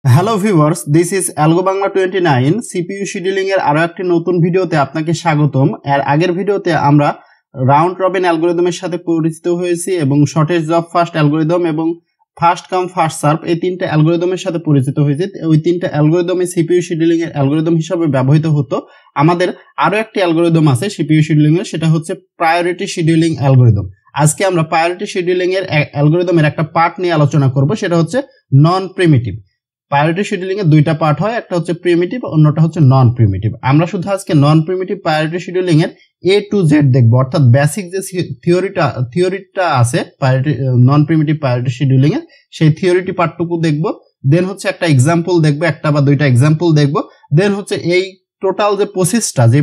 Hello viewers, this is algo Bangla 29 CPU scheduling এর আরো একটি নতুন ভিডিওতে আপনাকে স্বাগতম। এর আগের ভিডিওতে আমরা রাউন্ড রবিন অ্যালগরিদমের সাথে পরিচিত হয়েছি এবং শর্টেজ জব ফার্স্ট অ্যালগরিদম এবং ফার্স্ট কাম ফার্স্ট সার্ভ এই তিনটা অ্যালগরিদমের সাথে পরিচিত হয়েছি। ওই তিনটা অ্যালগরিদমে সিপিইউ শিডিউলিং এর অ্যালগরিদম হিসেবে ব্যবহৃত হতো। আমাদের আরো একটি অ্যালগরিদম আছে সিপিইউ শিডিউলিং এর, সেটা হচ্ছে প্রায়োরিটি শিডিউলিং অ্যালগরিদম। আজকে আমরা প্রায়োরিটি শিডিউলিং এর অ্যালগরিদমের একটা পার্ট নিয়ে আলোচনা করব, সেটা হচ্ছে নন প্রিমিটিভ। প্রায়োরিটি শিডিউলিং এর দুইটা পার্ট হয়, একটা হচ্ছে প্রিমিটিভ, অন্যটা হচ্ছে নন প্রিমিটিভ। আমরা শুধু আজকে নন প্রিমিটিভ প্রায়োরিটি শিডিউলিং এর এ টু জেড দেখবো, অর্থাৎ বেসিক যে থিওরিটা আছে নন প্রিমিটিভ প্রায়োরিটি শিডিউলিং এর, সেই থিওরিটি পার্টটুকু দেখবো। দেন হচ্ছে একটা এক্সাম্পল দেখবো, একটা বা দুইটা এক্সাম্পল দেখবো। দেন হচ্ছে এই টোটাল যে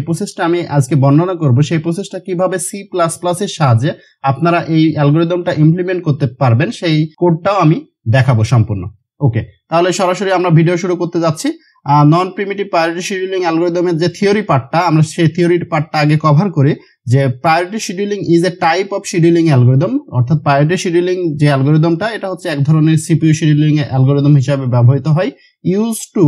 প্রসেসটা আমি আজকে বর্ণনা করব, সেই প্রসেসটা কিভাবে সি প্লাস প্লাস এর সাহায্যে আপনারা এই অ্যালগরিদমটা ইমপ্লিমেন্ট করতে পারবেন, সেই কোডটাও আমি দেখাবো সম্পূর্ণ। ওকে, তাহলে সরাসরি আমরা ভিডিও শুরু করতে যাচ্ছি। নন প্রিমিটিভ প্রায়োরিটি শিডিউলিং অ্যালগরিদমের যে থিওরি পার্টটা, আমরা সেই থিওরি পার্টটা আগে কভার করি। যে priority scheduling is A type of scheduling algorithm, অর্থাৎ প্রায়োরিটি শিডিউলিং যে অ্যালগরিদমটা, এটা হচ্ছে এক ধরনের সিপিইউ শিডিউলিং অ্যালগরিদম হিসেবে ব্যবহৃত হয়। Use to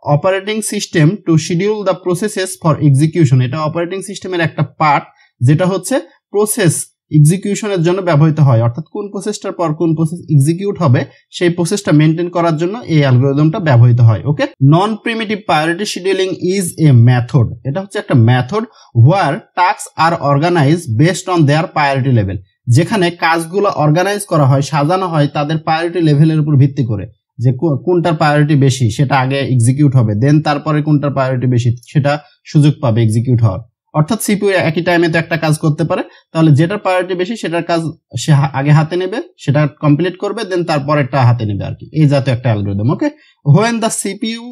operating system to schedule the processes for execution. এটা অপারেটিং সিস্টেমের একটা পার্ট, যেটা হচ্ছে প্রসেস এক্সিকিউশনের জন্য ব্যবহৃত হয়, অর্থাৎ কোন প্রসেসটার পর কোন প্রসেস এক্সিকিউট হবে সেই প্রসেসটা মেনটেন করার জন্য এই অ্যালগরিদমটা ব্যবহৃত হয়। Okay, non primitive priority scheduling is a method. এটা হচ্ছে একটা method where task are organize based on their priority level. যেখানে কাজগুলো অর্গানাইজ করা হয়, সাজানো হয় তাদের প্রায়োরিটি লেভেলের উপর ভিত্তি করে, যে কোনটার প্রায়োরিটি বেশি সেটা আগে এক্সিকিউট হবে, দেন তারপরে কোনটার প্রায়োরিটি বেশি সেটা সুযোগ পাবে এক্সিকিউট হওয়ার। অর্থাৎ সিপিইউ একই টাইমে তো একটা কাজ করতে পারে, তাহলে যেটার প্রায়োরিটি বেশি সেটার কাজ সে আগে হাতে নেবে, সেটা কমপ্লিট করবে, দেন তারপরেরটা হাতে নেবে আর কি, এই জাতীয় একটা algorithm. Okay, when the CPU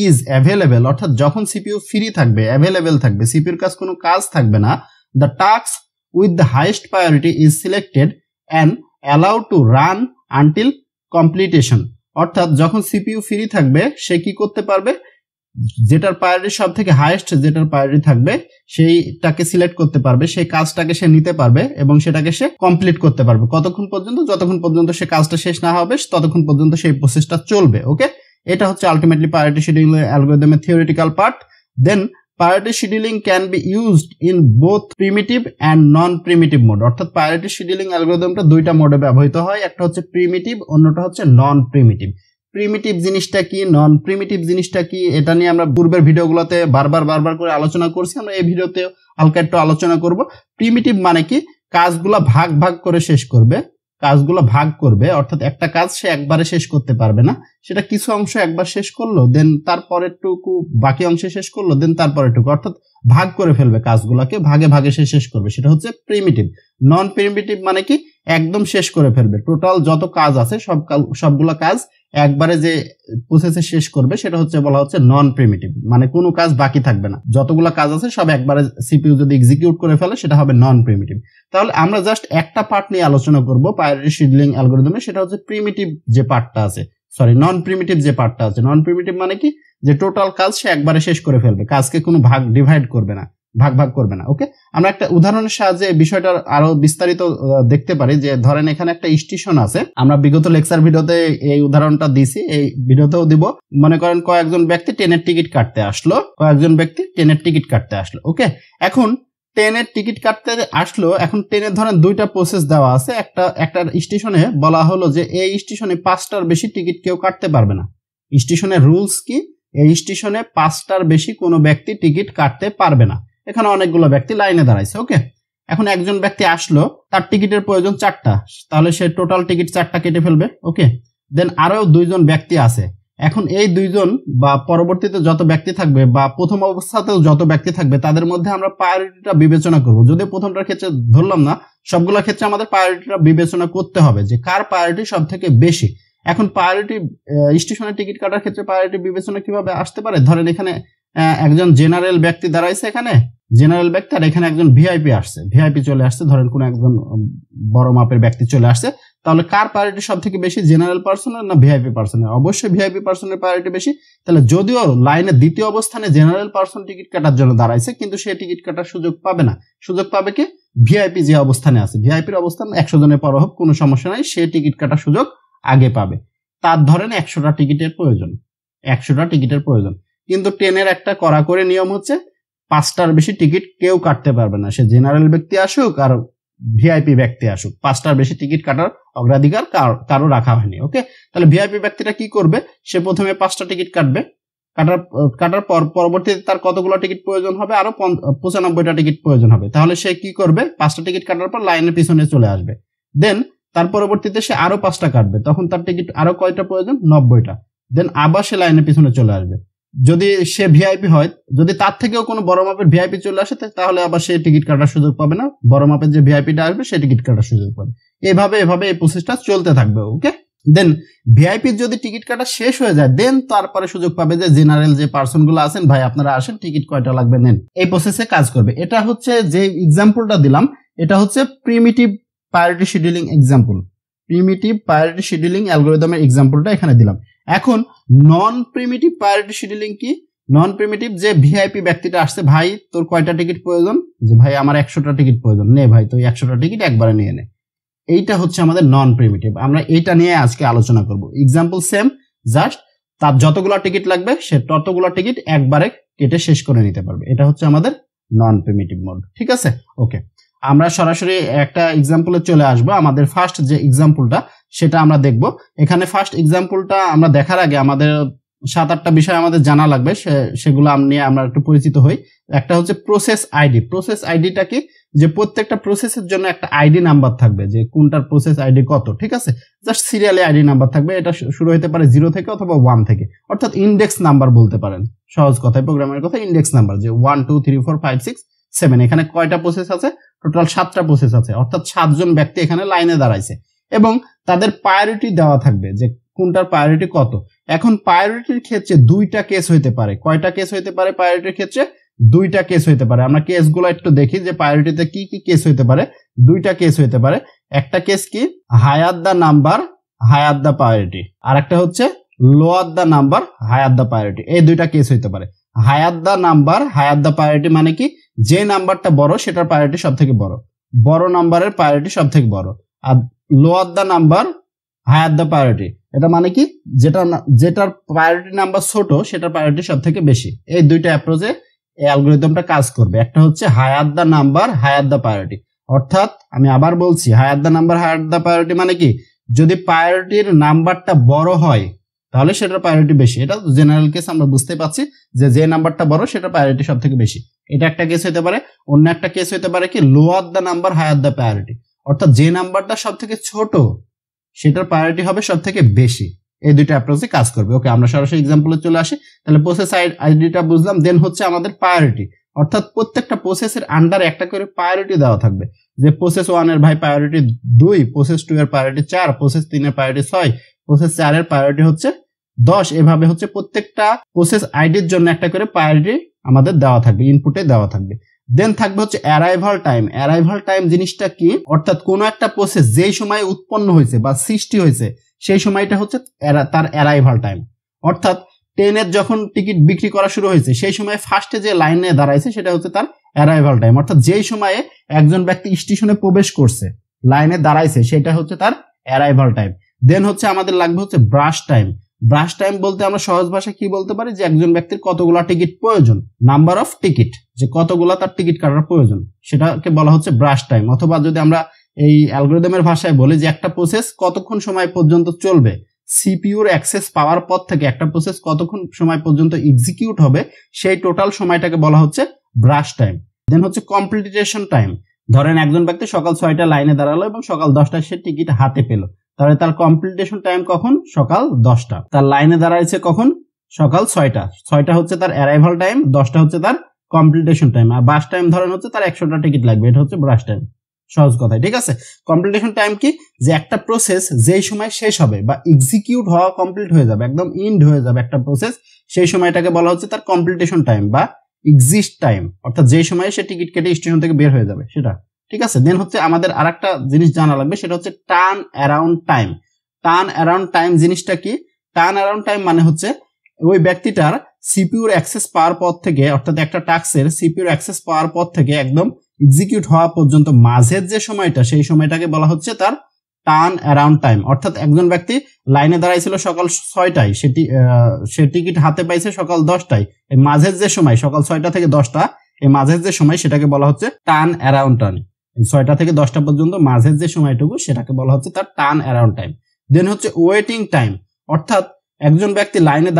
is available, অর্থাৎ যখন সিপিইউ ফ্রি থাকবে, অ্যাভেলেবেল থাকবে, সিপিইউর কাছে কোনো কাজ থাকবে না, the task with the highest priority is selected and allowed to run until completion. অর্থাৎ যখন সিপিইউ ফ্রি থাকবে সে কি করতে পারবে, যেটার প্রায়োরিটি সব থেকে হাইয়েস্ট যেটার প্রায়োরিটি থাকবে সেইটাকে সিলেক্ট করতে পারবে, সেই কাজটাকে সে নিতে পারবে এবং সেটাকে সে কমপ্লিট করতে পারবে। কতক্ষণ পর্যন্ত? যতক্ষণ পর্যন্ত সে কাজটা শেষ না হবে ততক্ষণ পর্যন্ত সেই প্রসেসটা চলবে। ওকে, এটা হচ্ছে আলটিমেটলি প্রায়োরিটি শিডিউলিং অ্যালগরিদমের theoretical part. Then priority scheduling can be used in both preemptive and non preemptive mode. অর্থাৎ প্রায়োরিটি শিডিউলিং অ্যালগরিদমটা দুইটা মোডে ব্যবহৃত হয়, একটা হচ্ছে প্রিমিটিভ, অন্যটা হচ্ছে নন প্রিমিটিভ। প্রিমিটিভ জিনিসটা কি, নন প্রিমিটিভ জিনিসটা কি, এটা নিয়ে আমরা পূর্বের ভিডিওগুলোতে বারবার করে আলোচনা করছি, আমরা এই ভিডিওতে হালকা একটু আলোচনা করব। প্রিমিটিভ মানে কি, কাজগুলা ভাগ করে শেষ করবে, কাজগুলো ভাগ করবে, অর্থাৎ একটা কাজ সে একবারে শেষ করতে পারবে না, সেটা কিছু অংশ একবার শেষ করলো, দেন তারপরেরটুকু বাকি অংশে শেষ করলো, দেন তারপরেরটুকু, অর্থাৎ ভাগ করে ফেলবে কাজগুলোকে, ভাগে সে শেষ করবে, সেটা হচ্ছে প্রিমিটিভ। নন প্রিমিটিভ মানে কি, একদম শেষ করে ফেলবে, টোটাল যত কাজ আছে সবগুলো কাজ একবারে যে প্রসেসে শেষ করবে, সেটা হচ্ছে বলা হচ্ছে নন প্রিমিটিভ। মানে কোনো কাজ বাকি থাকবে না, যতগুলো কাজ আছে সব একবারে সিপিইউ যদি এক্সিকিউট করে ফেলে সেটা হবে নন প্রিমিটিভ। তাহলে আমরা জাস্ট একটা পার্ট নিয়ে আলোচনা করব প্রায়োরিটি শিডিউলিং অ্যালগরিদমে, সেটা হচ্ছে প্রিমিটিভ যে পার্টটা আছে, নন প্রিমিটিভ যে পার্টটা আছে। নন প্রিমিটিভ মানে কি, যে টোটাল কাজ সে একবারে শেষ করে ফেলবে, কাজকে কোনো ডিভাইড করবে না, ভাগ করবে না। ওকে, আমরা একটা উদাহরণের সাহায্যে বিষয়টা আরো বিস্তারিত দেখতে পারি। যে ধরেন এখানে একটা স্টেশন আছে, আমরা বিগত লেকচার ভিডিওতে এই উদাহরণটা দিছি, এই ভিডিওতেও দিব। মনে করেন কয়েকজন ব্যক্তি ট্রেনের টিকিট কাটতে আসলো, ওকে, এখন ট্রেনের টিকিট কাটতে আসলো, এখন ট্রেনের ধরেন দুইটা প্রসেস দেওয়া আছে। একটা স্টেশনে বলা হলো যে এই স্টেশনে 5টার বেশি টিকিট কেউ কাটতে পারবে না। স্টেশনের রুলস কি, এই স্টেশনে 5টার বেশি কোনো ব্যক্তি টিকিট কাটতে পারবে না। এখানে অনেকগুলো ব্যক্তি লাইনে দাঁড়াইছে। ওকে, এখন একজন ব্যক্তি আসলো, তার টিকিটের প্রয়োজন 4টা, তাহলে সে টোটাল টিকিট 4টা কেটে ফেলবে। ওকে, দেন আরো 2জন ব্যক্তি আছে, এখন এই 2জন বা পরবর্তীতে যত ব্যক্তি থাকবে বা প্রথম অবস্থাতেও যত ব্যক্তি থাকবে তাদের মধ্যে আমরা প্রায়োরিটিটা বিবেচনা করব। যদি প্রথমটার ক্ষেত্রে ধরলাম না, সবগুলোর ক্ষেত্রে আমাদের প্রায়োরিটিটা বিবেচনা করতে হবে যে কার প্রায়োরিটি সব থেকে বেশি। এখন প্রায়োরিটি স্টেশনের টিকিট কাটার ক্ষেত্রে প্রায়োরিটি বিবেচনা কিভাবে আসতে পারে, ধরেন এখানে একজন জেনারেল ব্যক্তি দাঁড়াইছে, এখানে জেনারেল ব্যক্তি, আর এখানে একজন ভিআইপি চলে আসছে, ধরেন কোন একজন বড় মাপের ব্যক্তি চলে আসছে, তাহলে কার প্রায়োরিটি সব থেকে বেশি, জেনারেল পার্সনের না ভিআইপি পার্সনের? অবশ্যই ভিআইপি পার্সনের প্রায়োরিটি বেশি। তাহলে যদিও লাইনের দ্বিতীয় অবস্থানে জেনারেল পার্সন টিকিট কাটার জন্য দাঁড়াইছে, কিন্তু সে টিকিট কাটার সুযোগ পাবে না। সুযোগ পাবে কি, ভিআইপি যে অবস্থানে আছে, ভিআইপির অবস্থান 100 জনের পর হোক কোনো সমস্যা নাই, সে টিকিট কাটার সুযোগ আগে পাবে। তার ধরেন 100টা টিকিটের প্রয়োজন, 100টা টিকিটের প্রয়োজন। কিন্তু ট্রেনের একটা কড়াকড়ি নিয়ম হচ্ছে 5টার বেশি টিকিট কেউ কাটতে পারবে না, সে জেনারেল ব্যক্তি আসুক আর ভিআইপি ব্যক্তি আসুক, 5টার বেশি টিকিট কাটার অগ্রাধিকার কারো রাখা হয়নি। ওকে, তাহলে ভিআইপি ব্যক্তিটা কি করবে, সে প্রথমে 5টা টিকিট কাটবে, কাটার পর পরবর্তীতে তার কতগুলো টিকিট প্রয়োজন হবে, আরো 95টা টিকিট প্রয়োজন হবে। তাহলে সে কি করবে, 5টা টিকিট কাটার পর লাইনের পিছনে চলে আসবে, দেন তার পরবর্তীতে সে আরো 5টা কাটবে, তখন তার টিকিট আরো কয়টা প্রয়োজন, 90টা, দেন আবার সে লাইনের পিছনে চলে আসবে। যদি সে ভিআইপি হয়, যদি তার থেকেও কোনো বড় মাপের ভিআইপি চলে আসে তাহলে আবার সে টিকিট কাটার সুযোগ পাবে না, বড় মাপের যে ভিআইপিটা আসবে সে টিকিট কাটার সুযোগ পাবে। এভাবে এই প্রসেসটা চলতে থাকবে। ওকে, দেন ভিআইপির যদি টিকিট কাটা শেষ হয়ে যায় দেন তারপরে সুযোগ পাবে যে জেনারেল যে পার্সন গুলো আছেন, ভাই আপনারা আসেন, টিকিট কয়টা লাগবে নেন, এই প্রসেসে কাজ করবে। এটা হচ্ছে যে এক্সাম্পলটা দিলাম, এটা হচ্ছে primitive priority scheduling example, primitive priority scheduling অ্যালগরিদমের এক্সাম্পলটা এখানে দিলাম। এখন নন প্রিমিটিভ প্রায়োরিটি শিডিউলিং কি, নন প্রিমিটিভ যে ভিআইপি ব্যক্তিটা আসছে, ভাই তোর কয়টা টিকিট প্রয়োজন, যে ভাই আমার 100টা টিকিট প্রয়োজন, নে ভাই তুই 100টা টিকিট একবারে নিয়ে নে, এইটা হচ্ছে আমাদের নন প্রিমিটিভ। আমরা এইটা নিয়ে আজকে আলোচনা করব। এক্সাম্পল সেম, জাস্ট তার যতগুলো টিকিট লাগবে সে ততগুলো টিকিট একবারে কেটে শেষ করে নিতে পারবে, এটা হচ্ছে আমাদের নন প্রিমিটিভ মোড। ঠিক আছে, ওকে, আমরা সরাসরি একটা এক্সাম্পলে চলে আসবো। আমাদের ফার্স্ট যে এক্সাম্পলটা সেটা আমরা দেখব। এখানে ফার্স্ট এক্সাম্পলটা আমরা দেখার আগে আমাদের 7-8টা বিষয় আমাদের জানা লাগবে, সেগুলো নিয়ে আমরা একটু পরিচিত হই। একটা হচ্ছে প্রসেস আইডি। প্রসেস আইডিটা কি, যে প্রত্যেকটা প্রসেসের জন্য একটা আইডি নাম্বার থাকবে, যে কোনটার প্রসেস আইডি কত। ঠিক আছে, জাস্ট সিরিয়ালি আইডি নাম্বার থাকবে, এটা শুরু হতে পারে 0 থেকে অথবা 1 থেকে, অর্থাৎ ইন্ডেক্স নাম্বার বলতে পারেন, সহজ কথায় প্রোগ্রামের কথা ইন্ডেক্স নাম্বার, যে 1 2 3 4 5 6 7। এখানে কয়টা প্রসেস আছে, টোটাল 7টা প্রসেস আছে, অর্থাৎ 7 জন ব্যক্তি এখানে লাইনে দাঁড়াইছে এবং তাদের প্রায়োরিটি দেওয়া থাকবে যে কোনটার প্রায়োরিটি কত। এখন প্রায়োরিটির ক্ষেত্রে 2টা কেস হইতে পারে। কয়টা কেস হইতে পারে প্রায়োরিটির ক্ষেত্রে, 2টা কেস হইতে পারে। আমরা কেসগুলো একটু দেখি যে প্রায়োরিটিতে কি কি কেস হইতে পারে। 2টা কেস হইতে পারে। একটা কেস কি, higher the number higher the priority, আর একটা হচ্ছে lower the number higher the priority. এই 2টা কেস হইতে পারে। Higher the number higher the priority মানে কি, যে নাম্বারটা বড় সেটার প্রায়োরিটি সব থেকে বড়, বড় নাম্বারের প্রায়োরিটি সব থেকে বড়। আর lower the number higher the priority, এটা মানে কি, যেটার প্রায়োরিটি নাম্বার ছোট সেটার প্রায়োরিটি সব থেকে বেশি। এই 2টা অ্যাপ্রোচে এই অ্যালগরিদমটা কাজ করবে। একটা হচ্ছে higher the number higher the priority, অর্থাৎ আমি আবার বলছি, higher the number higher the priority মানে কি, যদি প্রায়োরিটির নাম্বারটা বড় হয় তাহলে সেটার প্রায়োরিটি বেশি। এটা জেনারেল কেস, আমরা বুঝতে পারছি যে নাম্বারটা বড় সেটার প্রায়োরিটি সব থেকে বেশি। এটা একটা কেস হতে পারে। অন্য একটা কেস হতে পারে কি, lower the number higher the priority, অর্থাৎ যে নাম্বারটা সব থেকে ছোট সেটার প্রায়োরিটি হবে সব থেকে বেশি। এই 2টা অ্যাপ্রোচে কাজ করবে। ওকে, আমরা সরাসরি এক্সাম্পলে চলে আসি। তাহলে প্রসেস আইডিটা বুঝলাম, দেন হচ্ছে আমাদের প্রায়োরিটি, অর্থাৎ প্রত্যেকটা প্রসেসের আন্ডারে একটা করে প্রায়োরিটি দেওয়া থাকবে, যে প্রসেস 1 এর ভাই প্রায়োরিটি 2, প্রসেস 2 এর প্রায়োরিটি 4, প্রসেস 3 এর প্রায়োরিটি 6, প্রসেস 4 এর প্রায়োরিটি হচ্ছে 10। এভাবে হচ্ছে প্রত্যেকটা প্রসেস আইডির জন্য একটা করে প্রায়োরিটি আমাদের দেওয়া থাকবে, ইনপুটে দেওয়া থাকবে। দেন থাকবে হচ্ছে অ্যারাইভাল টাইম। অ্যারাইভাল টাইম জিনিসটা কি, অর্থাৎ কোনো একটা প্রসেস যেই সময় উৎপন্ন হয়েছে বা সৃষ্টি হয়েছে সেই সময়টা হচ্ছে তার অ্যারাইভাল টাইম। অর্থাৎ ট্রেনের যখন টিকিট বিক্রি করা শুরু হয়েছে সেই সময় ফার্স্টে যে লাইনে দাঁড়াইছে সেটা হচ্ছে তার অ্যারাইভাল টাইম, অর্থাৎ যেই সময়ে একজন ব্যক্তি স্টেশনে প্রবেশ করছে, লাইনে দাঁড়াইছে, সেটা হচ্ছে তার অ্যারাইভাল টাইম। দেন হচ্ছে আমাদের লাগবে হচ্ছে ব্রাশ টাইম। ব্রাশ টাইম বলতে আমরা সহজ ভাষায় কি বলতে পারি, যে একজন ব্যক্তির কতগুলা টিকিট প্রয়োজন, নাম্বার অফ টিকিট, যে কতগুলা তার টিকিট কাটার প্রয়োজন, সেটাকে বলা হচ্ছে ব্রাশ টাইম। অথবা যদি আমরা এই অ্যালগরিদমের ভাষায় বলি যে একটা প্রসেস কতক্ষণ সময় পর্যন্ত চলবে, সিপিইউর অ্যাক্সেস পাওয়ার পর থেকে একটা প্রসেস কতক্ষণ সময় পর্যন্ত এক্সিকিউট হবে, সেই টোটাল সময়টাকে বলা হচ্ছে ব্রাশ টাইম। দেন হচ্ছে কমপ্লিটেশন টাইম। ধরেন একজন ব্যক্তি সকাল 6টা লাইনে দাঁড়ালো এবং সকাল 10টায় সে টিকিট হাতে পেল, তাহলে তার কমপ্লিটেশন টাইম কখন, সকাল 10টা। তার লাইনে দাঁড়াইছে কখন, সকাল 6টা। 6টা হচ্ছে তার অ্যারাইভাল টাইম, 10টা হচ্ছে তার কমপ্লিটেশন টাইম। আর ব্রাশ টাইম ধরেন হচ্ছে তার 100টা টিকিট লাগবে, এটা হচ্ছে ব্রাশ টাইম, সহজ কথায়। ঠিক আছে, কমপ্লিটেশন টাইম কি, যে একটা প্রসেস যেই সময় শেষ হবে বা এক্সিকিউট হওয়া কমপ্লিট হয়ে যাবে, একদম ইন্ড হয়ে যাবে একটা প্রসেস, সেই সময়টাকে বলা হচ্ছে তার কমপ্লিটেশন টাইম বা এক্সিস্ট টাইম, অর্থাৎ যেই সময় সে টিকিট কেটে স্টেশন থেকে বের হয়ে যাবে সেটা। ঠিক আছে, দেন হচ্ছে আমাদের আরেকটা জিনিস জানা লাগবে, সেটা হচ্ছে turn around time. Turn around time জিনিসটা কি, টার্ন অ্যারাউন্ড টাইম মানে হচ্ছে ওই ব্যক্তিটার সিপিইউর অ্যাক্সেস পাওয়ার পর থেকে, অর্থাৎ একটা টাস্কের সিপিইউর অ্যাক্সেস পাওয়ার পর থেকে একদম এক্সিকিউট হওয়া পর্যন্ত মাঝের যে সময়টা, সেই সময়টাকে বলা হচ্ছে তার টার্ন অ্যারাউন্ড টাইম, অর্থাৎ একজন ব্যক্তি লাইনে দাঁড়াইছিল সকাল 6টায়, সে টিকিট হাতে পাইছে সকাল 10টায়। এই মাঝের যে সময় সকাল 6টা থেকে 10টা, এই মাঝের যে সময় সেটাকে বলা হচ্ছে টার্ন অ্যারাউন্ড টাইম। 6টা থেকে 10টা পর্যন্ত মাঝের যে সময়টুকু সেটাকে বলা হচ্ছে তার টার্ন অ্যারাউন্ড টাইম। দেন হচ্ছে ওয়েটিং টাইম, অর্থাৎ একজন ব্যক্তি লাইনে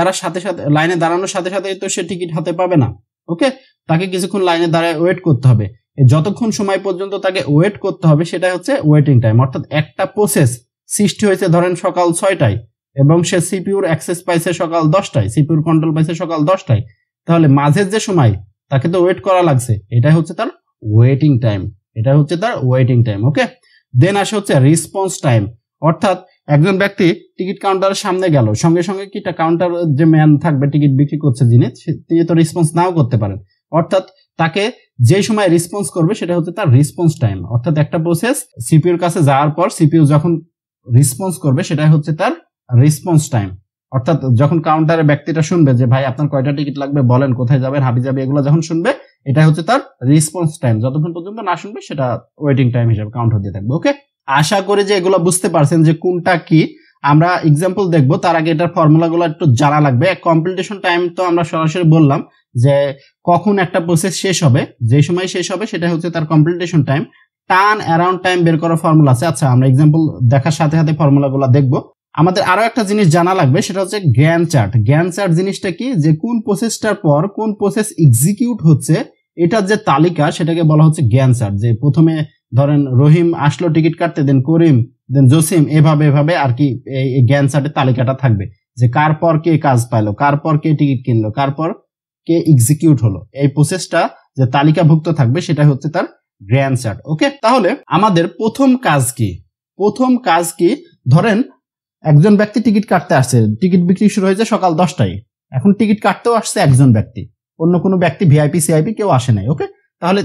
দাঁড়ানোর সাথে সাথে তো সে টিকিট হাতে পাবে না। ওকে, তাকে কিছুক্ষণ লাইনে দাঁড়ায় ওয়েট করতে হবে। যতক্ষণ সময় পর্যন্ত তাকে ওয়েট করতে হবে সেটা হচ্ছে ওয়েটিং টাইম। অর্থাৎ একটা প্রসেস সৃষ্টি হয়েছে ধরেন সকাল 6টায় এবং সে সিপিইউর অ্যাক্সেস পাইছে সকাল 10টায়, সিপিইউর কন্ট্রোল পাইছে সকাল 10টায়, তাহলে মাঝের যে সময় তাকে তো ওয়েট করা লাগছে, এটাই হচ্ছে তার ওয়েটিং টাইম। ওকে, দেন আসে হচ্ছে রেসপন্স টাইম, অর্থাৎ একজন ব্যক্তি টিকিট কাউন্টারের সামনে গেল, সঙ্গে সঙ্গে কি কাউন্টার যে ম্যান থাকবে টিকিট বিক্রি করছে যিনি, তিনি তো রেসপন্স নাও করতে পারেন। অর্থাৎ তাকে যে সময় রেসপন্স করবে সেটা হচ্ছে তার রেসপন্স টাইম। অর্থাৎ একটা প্রসেস সিপিইউর কাছে যাওয়ার পর সিপিইউ যখন রেসপন্স করবে সেটাই হচ্ছে তার রেসপন্স টাইম। অর্থাৎ যখন কাউন্টারে ব্যক্তিটা শুনবে যে ভাই আপনার কয়টা টিকিট লাগবে বলেন, কোথায় যাবেন, হাবি যাবে, এগুলো যখন শুনবে এটাই হচ্ছে তার রেসপন্স টাইম। যতক্ষণ পর্যন্ত না শুনবে সেটা ওয়েটিং টাইম হিসেবে কাউন্ট হতে থাকবে। ওকে, আশা করি যে এগুলো বুঝতে পারছেন যে কোনটা কি। আমরা এক্সাম্পল দেখবো, তার আগে এটার ফর্মুলাগুলো একটু জানা লাগবে। কমপ্লিটেশন টাইম তো আমরা সরাসরি বললাম যে কখন একটা প্রসেস শেষ হবে, যে সময় শেষ হবে সেটা হচ্ছে তার completion time. Turn around time বের করার ফর্মুলা আছে। আচ্ছা, আমরা এক্সাম্পল দেখার সাথে সাথে ফর্মুলাগুলো দেখবো। আমাদের আরো একটা জিনিস জানা লাগবে, সেটা হচ্ছে গ্যান চার্ট। গ্যান চার্ট জিনিসটা কি, যে কোন প্রসেসটার পর কোন প্রসেস এক্সিকিউট হচ্ছে এটার যে তালিকা সেটাকে বলা হচ্ছে গ্যান চার্ট। যে প্রথমে ধরেন রহিম আসলো টিকিট কাটতে, দেন করিম, দেন জসিম, এভাবে আর কি এই গ্যান চার্টের তালিকাটা থাকবে, যে কার পর কে কাজ পাইলো, কার পর কে টিকিট কিনলো, কার পর কে এক্সিকিউট হলো। এই প্রসেসটা যে তালিকাভুক্ত থাকবে সেটা হচ্ছে তার গ্যান চার্ট। ওকে, তাহলে আমাদের প্রথম কাজ কি, ধরেন একজন ব্যক্তি টিকিট কাটতে আসছে, টিকিট বিক্রি শুরু হয়েছে সকাল 10টায়, এখন টিকিট কাটতেও আসছে একজন ব্যক্তি, অন্য কোনো ব্যক্তি ভিআইপি সিআইপি কেউ আসে নাই। ওকে, তাহলে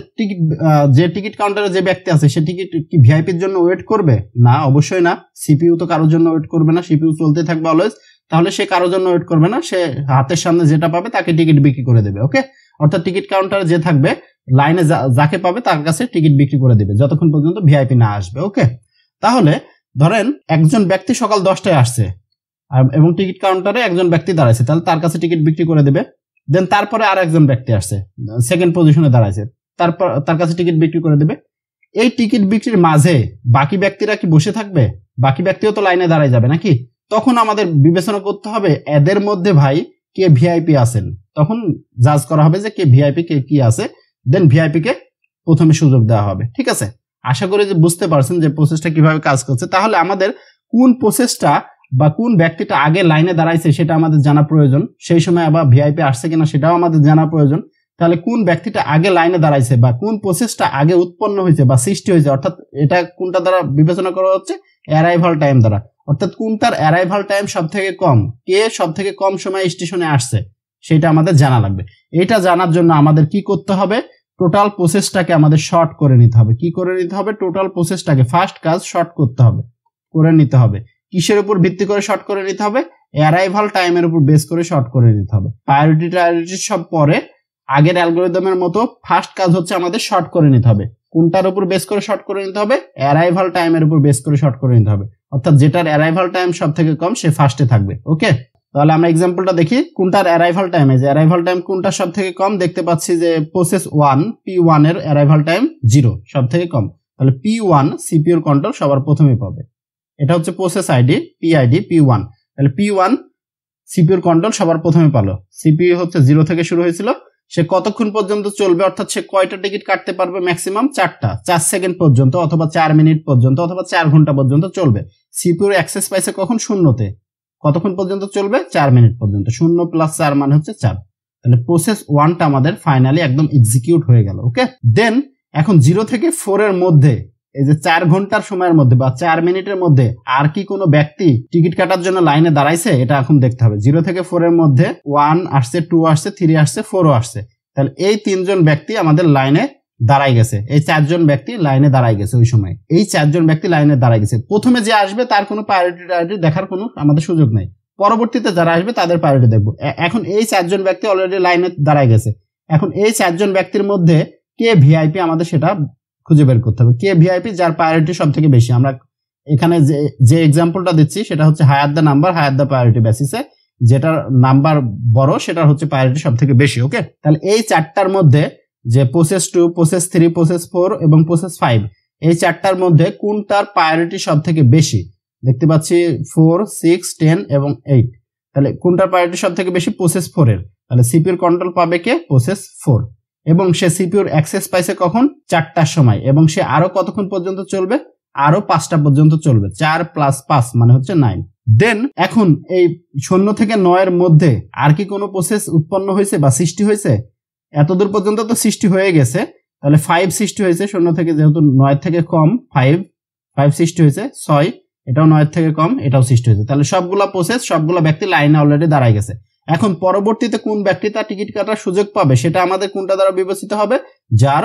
যে টিকিট কাউন্টারে যে ব্যক্তি আছে সে টিকিট কি ভিআইপির জন্য ওয়েট করবে? না, অবশ্যই না। সিপিইউ তো কারোর জন্য ওয়েট করবে না, সিপিইউ চলতে থাকবে অলওয়েজ। তাহলে সে কারোর জন্য ওয়েট করবে না, সে হাতের সামনে যেটা পাবে তাকে টিকিট বিক্রি করে দেবে। ওকে, অর্থাৎ টিকিট কাউন্টারে যে থাকবে লাইনে যাকে পাবে তার কাছে টিকিট বিক্রি করে দেবে যতক্ষণ পর্যন্ত ভিআইপি না আসবে। ওকে, তাহলে ধরেন একজন ব্যক্তি সকাল 10টায় আসছে এবং টিকিট কাউন্টারে একজন ব্যক্তি দাঁড়াইছে, তাহলে তার কাছে টিকিট বিক্রি করে দেবে। দেন তারপরে আর একজন ব্যক্তি আসছে, সেকেন্ড পজিশনে দাঁড়াইছে, তারপর তার কাছে টিকিট বিক্রি করে দেবে। এই টিকিট বিক্রির মাঝে বাকি ব্যক্তিরা কি বসে থাকবে? বাকি ব্যক্তিও তো লাইনে দাঁড়ায় যাবে নাকি? তখন আমাদের বিবেচনা করতে হবে এদের মধ্যে ভাই কে ভিআইপি আছেন, তখন জাজ করা হবে যে কে ভিআইপি কে কি আছে, দেন ভিআইপি কে প্রথমে সুযোগ দেওয়া হবে। ঠিক আছে, আশা করি যে বুঝতে পারছেন যে প্রসেসটা কিভাবে কাজ করছে। তাহলে আমাদের কোন প্রসেসটা বা কোন ব্যক্তিটা আগে লাইনে দাঁড়াইছে সেটা আমাদের জানা প্রয়োজন, সেই সময় আবার ভিআইপি আসছে কিনা সেটাও আমাদের জানা প্রয়োজন। তাহলে কোন ব্যক্তিটা আগে লাইনে দাঁড়াইছে বা কোন প্রসেসটা আগে উৎপন্ন হয়েছে বা সৃষ্টি হয়েছে, অর্থাৎ এটা কোনটা দ্বারা বিবেচনা করা হচ্ছে? অ্যারাইভাল টাইম দ্বারা। অর্থাৎ কোনটার অ্যারাইভাল টাইম সব থেকে কম, কে সব থেকে কম সময় স্টেশনে আসছে সেটা আমাদের জানা লাগবে। এটা জানার জন্য আমাদের কি করতে হবে? টোটাল প্রসেসটাকে আমাদের শর্ট করে নিতে হবে। কি করে নিতে হবে? টোটাল প্রসেসটাকে ফার্স্ট কাজ শর্ট করে নিতে হবে। কিসের উপর ভিত্তি করে শর্ট করে নিতে হবে? অ্যারাইভাল টাইমের উপর বেস করে শর্ট করে নিতে হবে। প্রায়োরিটি সব পরে, আগের অ্যালগরিদমের মতো ফার্স্ট কাজ হচ্ছে আমাদের শর্ট করে নিতে হবে। কোনটার উপর বেস করে শর্ট করে নিতে হবে? অ্যারাইভাল টাইমের উপর বেস করে শর্ট করে নিতে হবে। অর্থাৎ যেটার অ্যারাইভাল টাইম সব থেকে কম সে ফার্স্টে থাকবে। ওকে, তাহলে আমরা এক্সাম্পলটা দেখি কোনটার অ্যারাইভাল টাইম। যে অ্যারাইভাল টাইম কোনটা সব থেকে কম, দেখতে পাচ্ছি যে প্রসেস 1 P1 এর অ্যারাইভাল টাইম 0, সব থেকে কম। তাহলে P1 সিপিইউর কন্ট্রোল সবার প্রথমে পাবে, এটা হচ্ছে প্রসেস আইডি PID P1। তাহলে P1 সিপিইউর কন্ট্রোল সবার প্রথমে পালো। সিপিইউ হচ্ছে 0 থেকে শুরু হয়েছিল, সে কতক্ষণ পর্যন্ত চলবে, অর্থাৎ সে কয়টা টিকিট কাটতে পারবে? ম্যাক্সিমাম 4টা, 4 সেকেন্ড পর্যন্ত অথবা 4 মিনিট পর্যন্ত অথবা 4 ঘন্টা পর্যন্ত চলবে। সিপিইউর অ্যাক্সেস পাইছে কখন? শূন্যতে। কতক্ষণ পর্যন্ত চলবে? 4 মিনিট পর্যন্ত। 0 + 4 মানে হচ্ছে 4। তাহলে প্রসেস 1টা আমাদের ফাইনালি একদম এক্সিকিউট হয়ে গেল। ওকে, দেন এখন 0 থেকে 4 এর মধ্যে, এই যে 4 ঘন্টার সময়ের মধ্যে বা 4 মিনিটের মধ্যে আর কি কোনো ব্যক্তি টিকিট কাটার জন্য লাইনে দাঁড়াইছে? এটা এখন দেখতে হবে। 0 থেকে 4 এর মধ্যে 1 আসছে, 2 আসছে, 3 আসছে, 4ও আসছে। তাহলে এই 3 জন ব্যক্তি আমাদের লাইনে দাঁড়াই গেছে, এই 4 জন ব্যক্তি লাইনে দাঁড়াই গেছে। ওই সময় এই 4 জন ব্যক্তি লাইনে দাঁড়াই গেছে। প্রথমে যে আসবে তার কোনো প্রায়োরিটি দেখার কোনো আমাদের সুযোগ নাই, পরবর্তীতে যারা আসবে তাদের প্রায়োরিটি দেখবো। এখন এই 4 জন ব্যক্তি অলরেডি লাইনে দাঁড়াই গেছে। এখন এই 4 জন ব্যক্তির মধ্যে কে ভিআইপি আমাদের সেটা খুঁজে বের করতে হবে। কে ভিআইপি যার প্রায়োরিটি সব থেকে বেশি। আমরা এখানে যে এক্সাম্পলটা দিচ্ছি সেটা হচ্ছে higher the number higher the priority বেসিসে, যেটার নাম্বার বড় সেটার হচ্ছে প্রায়োরিটি সব থেকে বেশি। ওকে, তাহলে এই চারটার মধ্যে যে প্রসেস 2, প্রসেস 3, প্রসেস 4 এবং প্রসেস 5, এই চারটার মধ্যে কোনটার প্রায়োরিটি সব থেকে বেশি? দেখতে পাচ্ছি 4, 6, 10 এবং 8। তাহলে কোনটার প্রায়োরিটি সব থেকে বেশি? প্রসেস 4 এর। তাহলে সিপিইউর কন্ট্রোল পাবে কে? প্রসেস 4। এবং সে সিপিইউর অ্যাক্সেস পাইছে কখন? 4টার সময়, এবং সে আরো কতক্ষণ পর্যন্ত চলবে? আরো 5টা পর্যন্ত চলবে। 4 + 5 মানে হচ্ছে 9। দেন এখন এই 0 থেকে 9 এর মধ্যে আর কি কোনো প্রসেস উৎপন্ন হয়েছে বা সৃষ্টি হয়েছে? এতদূর পর্যন্ত তো সৃষ্টি হয়ে গেছে। তাহলে 5 সৃষ্টি হয়েছে 0 থেকে, যেহেতু 9 থেকে কম 5 সৃষ্টি হয়েছে। 6 এটাও 9 থেকে কম, এটাও সৃষ্টি হয়েছে। তাহলে সবগুলা প্রসেস, সবগুলা ব্যক্তি লাইনে অলরেডি দাঁড়ায় গেছে। এখন পরবর্তীতে কোন ব্যক্তি তার টিকিট কাটার সুযোগ পাবে সেটা আমাদের কোনটা দ্বারা বিবেচিত হবে? যার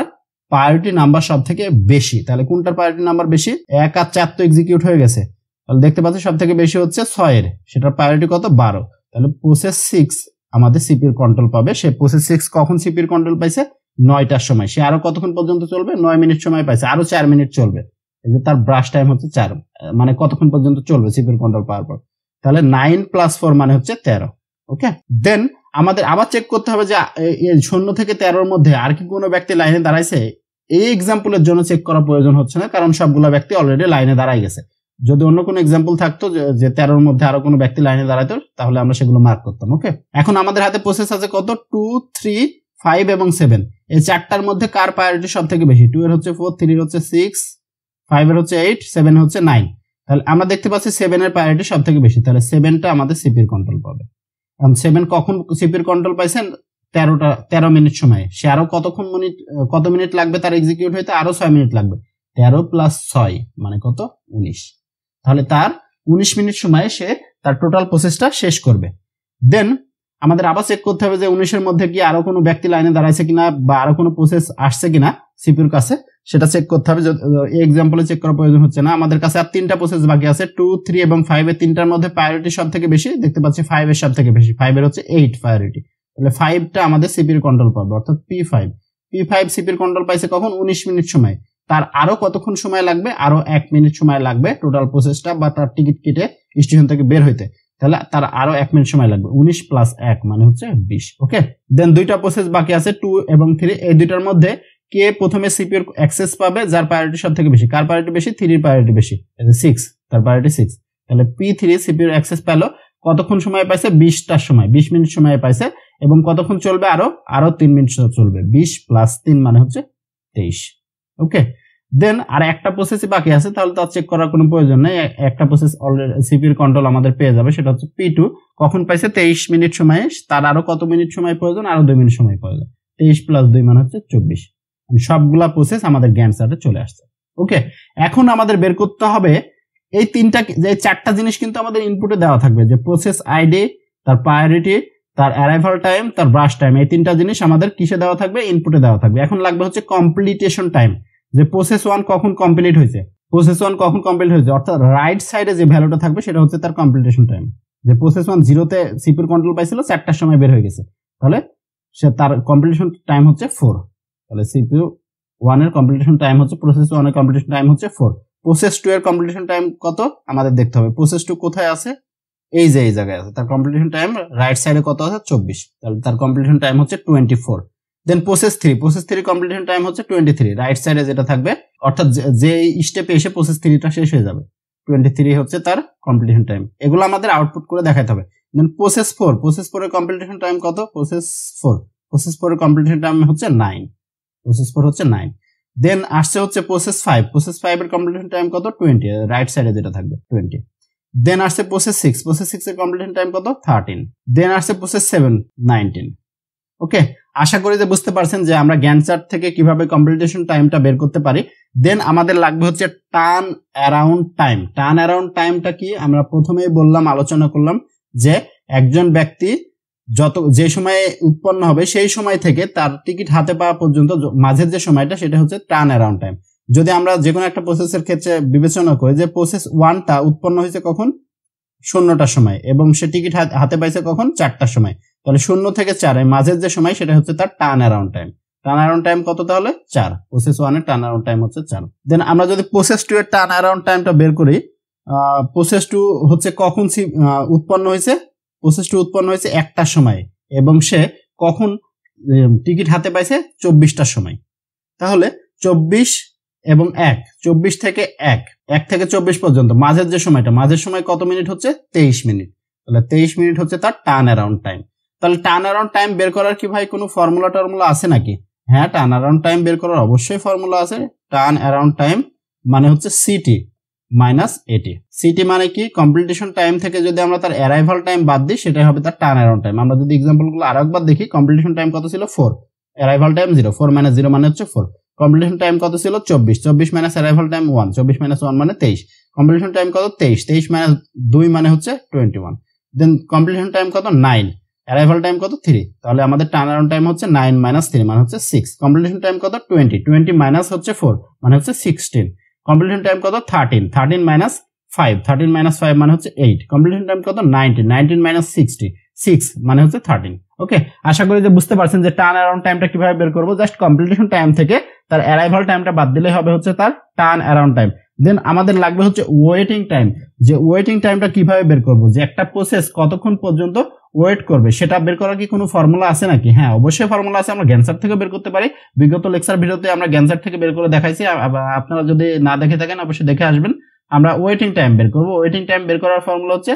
প্রায়োরিটি নাম্বার সব থেকে বেশি। তাহলে কোনটার প্রায়োরিটি নাম্বার বেশি? 1 আর 4 তো এক্সিকিউট হয়ে গেছে, তাহলে দেখতে পাচ্ছি সব থেকে বেশি হচ্ছে 6 এর, সেটার প্রায়োরিটি কত? 12। তাহলে প্রসেস 6 আমাদের সিপিইউর কন্ট্রোল পাবে। সে প্রসেস 6 কখন সিপিইউর কন্ট্রোল পাইছে? 9টার সময়। সে আরো কতক্ষণ পর্যন্ত চলবে? 9 মিনিট সময় পাইছে, আরো 4 মিনিট চলবে। এই যে তার ব্রাশ টাইম হচ্ছে 4, মানে কতক্ষণ পর্যন্ত চলবে সিপিইউর কন্ট্রোল পাওয়ার পর? তাহলে 9 + 4 মানে হচ্ছে 13। ওকে, দেন আমাদের আবার চেক করতে হবে যে 0 থেকে 13 এর মধ্যে আর কি কোনো ব্যক্তি লাইনে দাঁড়াইছে। এই এক্সাম্পলের জন্য চেক করা প্রয়োজন হচ্ছে না, কারণ সবগুলা ব্যক্তি অলরেডি লাইনে দাঁড়াই গেছে। যদি অন্য কোনো এক্সাম্পল থাকতো যে 13 এর মধ্যে আরো কোনো ব্যক্তি লাইনে দাঁড়াইতো, তাহলে আমরা সেগুলো মার্ক করতাম। ওকে, এখন আমাদের হাতে প্রসেস আছে কত? 2, 3, 5 এবং 7। এই চারটার মধ্যে কার প্রায়োরিটি সব থেকে বেশি? 2 এর হচ্ছে 4, 3 এর হচ্ছে 6, 5 এর হচ্ছে 8, 7 এর হচ্ছে 9। তাহলে আমরা দেখতে পাচ্ছি 7 এর প্রায়োরিটি সব থেকে বেশি। তাহলে 7টা আমাদের সিপিইউর কন্ট্রোল পাবে। 7 কখন সিপিইউর কন্ট্রোল পাইছেন? 13 মিনিট সময়ে। সে আরো কত মিনিট লাগবে তার এক্সিকিউট হইতে? আরো 6 মিনিট লাগবে। 13 + 6 মানে কত? 19। তাহলে তার 19 মিনিট সময়ে সে তার টোটাল প্রসেসটা শেষ করবে। দেন আমাদের আবার চেক করতে হবে যে 19 এর মধ্যে কি আরো কোনো ব্যক্তি লাইনে দাঁড়াইছে কিনা বা আরো কোনো প্রসেস আসছে কিনা সিপিইউর কাছে, সেটা চেক করতে হবে। এই এক্সাম্পলে চেক করার প্রয়োজন হচ্ছে না। আমাদের কাছে আর 3টা প্রসেস বাকি আছে। 2, 3 এবং 5 এর 3টার মধ্যে প্রায়োরিটি সব থেকে বেশি। দেখতে পাচ্ছি 5 এর সব থেকে বেশি, 5 এর হচ্ছে 8 প্রায়োরিটি। তাহলে 5টা আমাদের সিপিইউর কন্ট্রোল পাবে, অর্থাৎ P5 সিপিইউর কন্ট্রোল পাইছে কখন? 19 মিনিট সময়। তার আরো কতক্ষণ সময় লাগবে? আরো 1 মিনিট সময় লাগবে টোটাল প্রসেসটা বা তার টিকিট কেটে স্টেশন থেকে বের হইতে। তাহলে তার আরো 1 মিনিট সময় লাগবে। 19 + 1 মানে হচ্ছে 20। ওকে, দেন 2টা প্রসেস বাকি আছে 2 এবং 3। এই দুইটার মধ্যে কে প্রথমে সিপিইউর অ্যাক্সেস পাবে? যার প্রায়োরিটি সব থেকে বেশি। কার প্রায়োরিটি বেশি? 3 এর প্রায়োরিটি বেশি, 6, তার প্রায়োরিটি 6। তাহলে P3 সিপিইউর অ্যাক্সেস পেলো কতক্ষণ সময় পাইছে? 20টার সময়, 20 মিনিট সময় পাইছে। এবং কতক্ষণ চলবে? আরো 3 মিনিট চলবে। 20 + 3 মানে হচ্ছে 23। ওকে, দেন আর একটা প্রসেসই বাকি আছে, তাহলে তার চেক করার কোনো প্রয়োজন নেই। একটা প্রসেস অলরেডি সিপিইউর কন্ট্রোল আমাদের পেয়ে যাবে, সেটা হচ্ছে P2। কখন পাইছে? 23 মিনিট সময়ে। তার আরো কত মিনিট সময় প্রয়োজন? আরো 2 মিনিট সময় প্রয়োজন। 23 + 2 মানে হচ্ছে 24। সবগুলা প্রসেস আমাদের গ্যান্ট চার্টে চলে আসছে। ওকে, এখন আমাদের বের করতে হবে এই 4টা জিনিস কিন্তু আমাদের ইনপুটে দেওয়া থাকবে, যে প্রসেস আইডি, তার প্রায়োরিটি, তার অ্যারাইভাল টাইম, তার ব্রাশ টাইম। এই 3টা জিনিস আমাদের কিসে দেওয়া থাকবে? ইনপুটে দেওয়া থাকবে। এখন লাগবে হচ্ছে কমপ্লিটেশন টাইম, যে প্রসেস 1 কখন কমপ্লিট হয়েছে। অর্থাৎ রাইট সাইডে যে ভ্যালুটা থাকবে সেটা হচ্ছে তার কমপ্লিটেশন টাইম। যে প্রসেস 1 0তে সিপিইউর কন্ট্রোল পাইছিল, 4টার সময় বের হয়ে গেছে, তাহলে সে তার কমপ্লিটেশন টাইম হচ্ছে 4। তাহলে সিপিইউ 1 এর কমপ্লিটেশন টাইম হচ্ছে, প্রসেস 1 এর কমপ্লিটেশন টাইম হচ্ছে 4। প্রসেস 2 এর কমপ্লিটেশন টাইম কত আমাদের দেখতে হবে। প্রসেস 2 কোথায় আছে? এই জায়গায় আছে। তার কমপ্লিটেশন টাইম রাইট সাইডে কত আছে? 24। তাহলে তার কমপ্লিটেশন টাইম হচ্ছে 24। দেন প্রসেস 3 কমপ্লিটেশন টাইম হচ্ছে 23, রাইট সাইডে যেটা থাকবে, অর্থাৎ যে স্টেপে এসে প্রসেস 3টা শেষ হয়ে যাবে। 23 হচ্ছে তার কমপ্লিটেশন টাইম। এগুলো আমাদের আউটপুট করে দেখাতে হবে। দেন প্রসেস 4 এর কমপ্লিটেশন টাইম কত? প্রসেস 4 এর কমপ্লিটেশন টাইম হচ্ছে 9। প্রসেস 4 হচ্ছে 9। দেন আসছে হচ্ছে প্রসেস 5 এর কমপ্লিটেশন টাইম কত? 20, রাইট সাইডে যেটা থাকবে 20। দেন আসছে প্রসেস 6 এর কমপ্লিটেশন টাইম কত? 13। দেন আসছে প্রসেস 7, 19। ওকে, আশা করি যে বুঝতে পারছেন যে আমরা গ্যান্ট চার্ট থেকে কিভাবে কমপ্লিটেশন টাইমটা বের করতে পারি। দেন আমাদের লাগবে হচ্ছে turn around time. Turn around টাইমটা কি? আমরা প্রথমেই আলোচনা করলাম যে একজন ব্যক্তি যে সময়ে উৎপন্ন হবে সেই সময় থেকে তার টিকিট হাতে পাওয়া পর্যন্ত মাঝের যে সময়টা, সেটা হচ্ছে টার্ন অ্যারাউন্ড টাইম। যদি আমরা যে কোনো একটা প্রসেসের ক্ষেত্রে বিবেচনা করি যে প্রসেস 1টা উৎপন্ন হয়েছে কখন? 0টার সময়, এবং সে টিকিট হাতে পাইছে কখন? 4টার সময়। তাহলে 0 থেকে 4 মাঝের যে সময়, সেটা হচ্ছে তার turn around time. Turn around time কত তাহলে 4, প্রসেস 1 এর টার্ন অ্যারাউন্ড টাইম হচ্ছে 4। দেন আমরা যদি প্রসেস 2 এর টার্ন অ্যারাউন্ড টাইমটা বের করি, প্রসেস 2 হচ্ছে কখন উৎপন্ন হয়েছে, প্রসেস 2 উৎপন্ন হয়েছে 1টার সময় এবং সে কখন টিকিট হাতে পাইছে 24টার সময়। তাহলে 24 এবং 1, 24 থেকে 1 থেকে 24 পর্যন্ত মাঝের যে সময়টা, মাঝের সময় কত মিনিট হচ্ছে 23 মিনিট। তাহলে 23 মিনিট হচ্ছে তার টার্ন অ্যারাউন্ড টাইম। তাহলে টার্ন অ্যারাউন্ড টাইম বের করার কি ভাই কোনো ফর্মুলা টর্মুলা আছে নাকি? হ্যাঁ, টার্ন অ্যারাউন্ড টাইম বের করার অবশ্যই ফর্মুলা আছে। টার্ন অ্যারাউন্ড টাইম মানে হচ্ছে সিটি মাইনাস এটি। সিটি মানে কি, কমপ্লিটেশন টাইম থেকে যদি আমরা তার অ্যারাইভাল টাইম বাদ দিই সেটাই হবে তার টার্ন অ্যারাউন্ড টাইম। আমরা যদি এক্সাম্পলগুলো আরেকবার দেখি, কমপ্লিটেশন টাইম কত ছিল 4, অ্যারাইভাল টাইম 0, 4 মাইনাস 0 মানে হচ্ছে 4। কমপ্লিটেশন টাইম কত ছিল 24, 24 মাইনাস অ্যারাইভাল টাইম 1, 24 মাইনাস 1 মানে 23। কমপ্লিটেশন টাইম কত 23, 23 মাইনাস 2 মানে হচ্ছে 21। দেন কমপ্লিটেশন টাইম কত 9, অ্যারাইভাল টাইম কত 3, তাহলে আমাদের টার্ন অ্যারাউন্ড টাইম হচ্ছে 9 মাইনাস 3 মানে হচ্ছে 6। কমপ্লিটেশন টাইম কত 20, 20 মাইনাস হচ্ছে 4 মানে হচ্ছে 16। কমপ্লিটেশন টাইম কত 13, 13 মাইনাস 5, 13 মাইনাস 5 মানে হচ্ছে 8। কমপ্লিটেশন টাইম কত 19, 19 মাইনাস 60, 6 মানে হচ্ছে 13। ওকে, আশা করি যে বুঝতে পারছেন যে টার্ন অ্যারাউন্ড টাইমটা কিভাবে বের করব। জাস্ট কমপ্লিটেশন টাইম থেকে তার অ্যারাইভাল টাইমটা বাদ দিলেই হবে হচ্ছে তার টার্ন অ্যারাউন্ড টাইম। দেন আমাদের লাগবে হচ্ছে ওয়েটিং টাইম, যে ওয়েটিং টাইমটা কিভাবে বের করব, যে একটা প্রসেস কতক্ষণ পর্যন্ত ওয়েট করবে সেটা বের করার কি কোনো ফর্মুলা আছে নাকি? হ্যাঁ, অবশ্যই ফর্মুলা আছে, আমরা গ্যানসার থেকে বের করতে পারি। বিগত লেকচার ভিডিওতে আমরা গ্যানসার থেকে বের করে দেখাইছি, আপনারা যদি না দেখে থাকেন অবশ্যই দেখে আসবেন। আমরা ওয়েটিং টাইম বের করব। ওয়েটিং টাইম বের করার ফর্মুলা হচ্ছে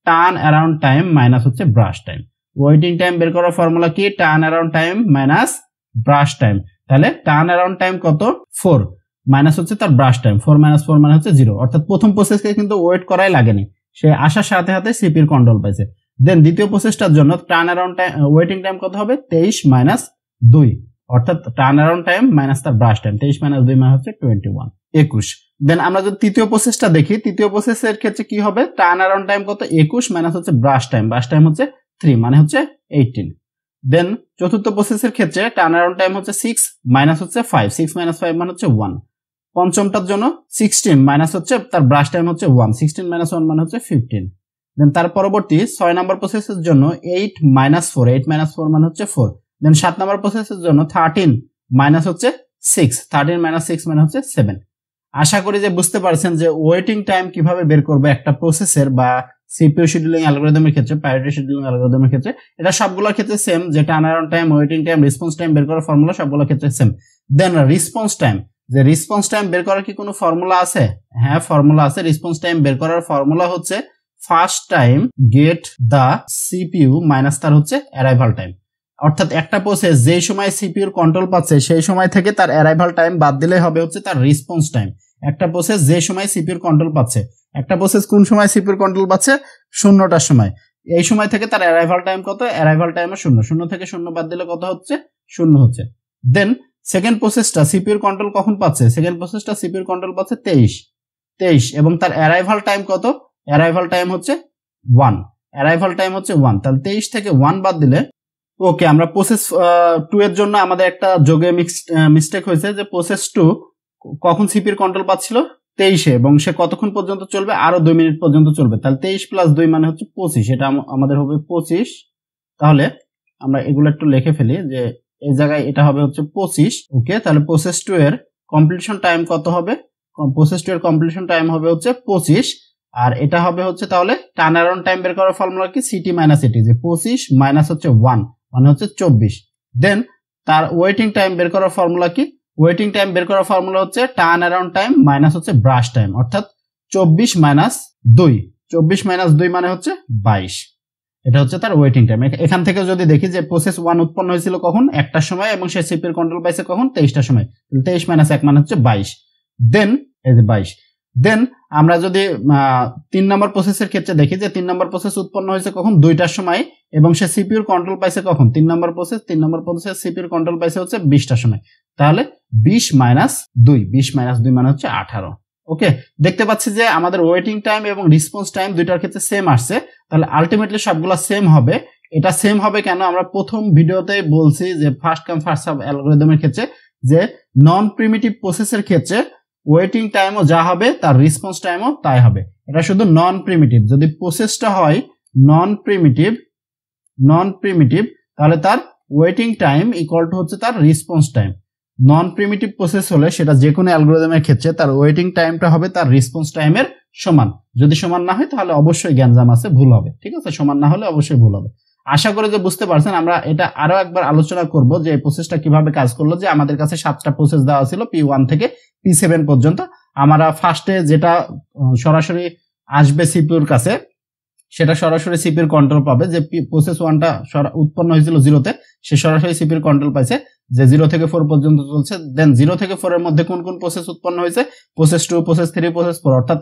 টার্ন অ্যারাউন্ড টাইম মাইনাস হচ্ছে ব্রাশ টাইম। ওয়েটিং টাইম বের করার ফর্মুলা কি, turn around time minus burst time. তাহলে টার্ন অ্যারাউন্ড টাইম কত 4 মাইনাস হচ্ছে তার ব্রাশ টাইম, 4 মাইনাস 4 মানে হচ্ছে 0। অর্থাৎ প্রথম প্রসেসকে কিন্তু ওয়েট করাই লাগেনি, সে আসার সাথে সাথে সিপির কন্ট্রোল পাইছে। দেন দ্বিতীয় প্রসেসটার জন্য turn around time waiting time কত হবে 23 মাইনাস 2, অর্থাৎ টার্ন অ্যারাউন্ড টাইম মাইনাস তার ব্রাশ টাইম, 23 মাইনাস 2 মানে হচ্ছে 21, 21। দেন আমরা যদি তৃতীয় প্রসেসটা দেখি, তৃতীয় প্রসেসের ক্ষেত্রে কি হবে, টার্ন অ্যারাউন্ড টাইম কত 21 মাইনাস হচ্ছে ব্রাশ টাইম, ব্রাশ টাইম হচ্ছে 3 মানে হচ্ছে 18। দেন চতুর্থ প্রসেসের ক্ষেত্রে টার্ন অ্যারাউন্ড টাইম হচ্ছে 6 মাইনাস হচ্ছে 5, 6 মাইনাস 5 মানে হচ্ছে 1। পঞ্চমটার জন্য 16 মাইনাস হচ্ছে তার ব্রাশ টাইম হচ্ছে 1, 16 মাইনাস 1 মানে হচ্ছে 15। দেন তার পরবর্তী 6 নম্বর প্রসেসের জন্য 8 মাইনাস 4, 8 মাইনাস 4 মানে হচ্ছে 4। দেন 7 নম্বর প্রসেসের জন্য 13 মাইনাস হচ্ছে 6, 13 মাইনাস 6 মানে হচ্ছে 7। আশা করি যে বুঝতে পারছেন যে ওয়েটিং টাইম কিভাবে বের করবে একটা প্রসেসের বা সিপিইউ শিডিউলিং অ্যালগরিদমের ক্ষেত্রে, প্রায়োরিটি শিডিউলিং অ্যালগরিদমের ক্ষেত্রে। এটা সবগুলোর ক্ষেত্রে সেম, যে turn around time, waiting time, response time বের করার ফর্মুলা সবগুলোর ক্ষেত্রে সেম। দেন রেসপন্স টাইম, যে রেসপন্স টাইম বের করার কি কোনো ফর্মুলা আছে? হ্যাঁ, ফর্মুলা আছে। রেসপন্স টাইম বের করার ফর্মুলা হচ্ছে first time get the CPU minus তার হচ্ছে অ্যারাইভাল টাইম। অর্থাৎ একটা প্রসেস যেই সময় সিপিইউর কন্ট্রোল পাচ্ছে সেই সময় থেকে তার অ্যারাইভাল টাইম বাদ দিলে হবে হচ্ছে তার রেসপন্স টাইম। একটা প্রসেস যে সময় সিপিইউর কন্ট্রোল পাচ্ছে, একটা প্রসেস কোন সময় সিপিইউর কন্ট্রোল পাচ্ছে 0টার সময়, এই সময় থেকে তার অ্যারাইভাল টাইম কত, অ্যারাইভাল টাইমে 0, 0 থেকে 0 বাদ দিলে কত হচ্ছে 0 হচ্ছে। দেন সেকেন্ড প্রসেসটা সিপিইউর কন্ট্রোল কখন পাচ্ছে, সেকেন্ড প্রসেসটা সিপিইউর কন্ট্রোল পাচ্ছে 23 এবং তার অ্যারাইভাল টাইম কত, অ্যারাইভাল টাইম হচ্ছে 1, অ্যারাইভাল টাইম হচ্ছে 1। তাহলে 23 থেকে 1 বাদ দিলে ওকে, আমরা প্রসেস 2 এর জন্য আমাদের একটা যোগে মিস্টেক হয়েছে, যে প্রসেস 2 কখন সিপিইউর কন্ট্রোল পাচ্ছিল 23 এবং সে কতক্ষণ পর্যন্ত চলবে, আরো 2 মিনিট পর্যন্ত চলবে। তাহলে 23 প্লাস 2 মানে হচ্ছে 25, এটা আমাদের হবে 25। তাহলে আমরা এগুলো একটু লিখে ফেলি, যে এই জায়গায় এটা হবে হচ্ছে 25। ওকে, তাহলে প্রসেস 2 এর কমপ্লিশন টাইম কত হবে, প্রসেস 2 এর কমপ্লিশন টাইম হবে হচ্ছে 25, আর এটা হবে হচ্ছে তাহলে টার্ন অ্যারাউন্ড টাইম বের করার ফর্মুলা কি, সিটি মাইনাস এটি, যে 25 মাইনাস হচ্ছে 1 মানে হচ্ছে 24। দেন তার ওয়েটিং টাইম বের করার ফর্মুলা কি, ওয়েটিং টাইম বের করার ফর্মুলা হচ্ছে টার্ন অ্যারাউন্ড টাইম মাইনাস হচ্ছে ব্রাশ টাইম, অর্থাৎ 24 মাইনাস 2, 24 মাইনাস 2 মানে হচ্ছে 22। এটা হচ্ছে তার ওয়েটিং টাইম। এখান থেকে যদি দেখি যে প্রসেস 1 উৎপন্ন হয়েছিল কখন, 1টার সময় এবং সে সিপিইউর কন্ট্রোল পাইছে কখন 23টার সময়, 23 মাইনাস 1 মানে হচ্ছে 22। দেন এই যে 22। দেন আমরা যদি 3 নম্বর প্রসেসের ক্ষেত্রে দেখি, যে 3 নম্বর প্রসেস উৎপন্ন হয়েছে কখন 2টার সময় এবং সে সিপিইউর কন্ট্রোল পাইছে কখন, 3 নম্বর প্রসেস সিপিইউর কন্ট্রোল পাইছে হচ্ছে 20টার সময়। তাহলে 20 মাইনাস 2, 20 মাইনাস 2 মানে হচ্ছে 18। ওকে, দেখতে পাচ্ছি যে আমাদের ওয়েটিং টাইম এবং রেসপন্স টাইম দুইটার ক্ষেত্রে সেম আসছে। তাহলে আলটিমেটলি সবগুলা সেম হবে। এটা সেম হবে কেন, আমরা প্রথম ভিডিওতে বলছি যে ফার্স্ট কাম ফার্স্ট সার্ভ অ্যালগরিদমের ক্ষেত্রে, যে নন প্রিমিটিভ প্রসেসের ক্ষেত্রে ওয়েটিং টাইমও যা হবে তার রেসপন্স টাইমও তাই হবে। এটা শুধু নন প্রিমিটিভ। যদি প্রসেসটা হয় নন প্রিমিটিভ তাহলে তার ওয়েটিং টাইম ইকুয়াল টু হচ্ছে তার response time. Non primitive process হলে সেটা যে কোনো অ্যালগরিদমের ক্ষেত্রে তার ওয়েটিং টাইমটা হবে তার রেসপন্স টাইমের সমান। যদি সমান না হয় তাহলে অবশ্যই গ্যাঞ্জাম আছে, ভুল হবে। ঠিক আছে, সমান না হলে অবশ্যই ভুল হবে। আশা করি যে বুঝতে পারছেন। আমরা এটা আরো একবার আলোচনা করব যে এই প্রসেসটা কিভাবে কাজ করলো। যে আমাদের কাছে 7টা প্রসেস দেওয়া ছিল P1 থেকে P7 পর্যন্ত। আমরা ফার্স্টে যেটা সরাসরি আসবে সিপিইউর কাছে সেটা সরাসরি সিপিইউর কন্ট্রোল পাবে। যে প্রসেস 1টা উৎপন্ন হয়েছিল 0-তে, সে সরাসরি সিপিইউর কন্ট্রোল পাইছে যে 0 থেকে 4 পর্যন্ত চলছে। দেন 0 থেকে 4 এর মধ্যে কোন কোন প্রসেস উৎপন্ন হয়েছে, প্রসেস 2, প্রসেস 3, প্রসেস 4, অর্থাৎ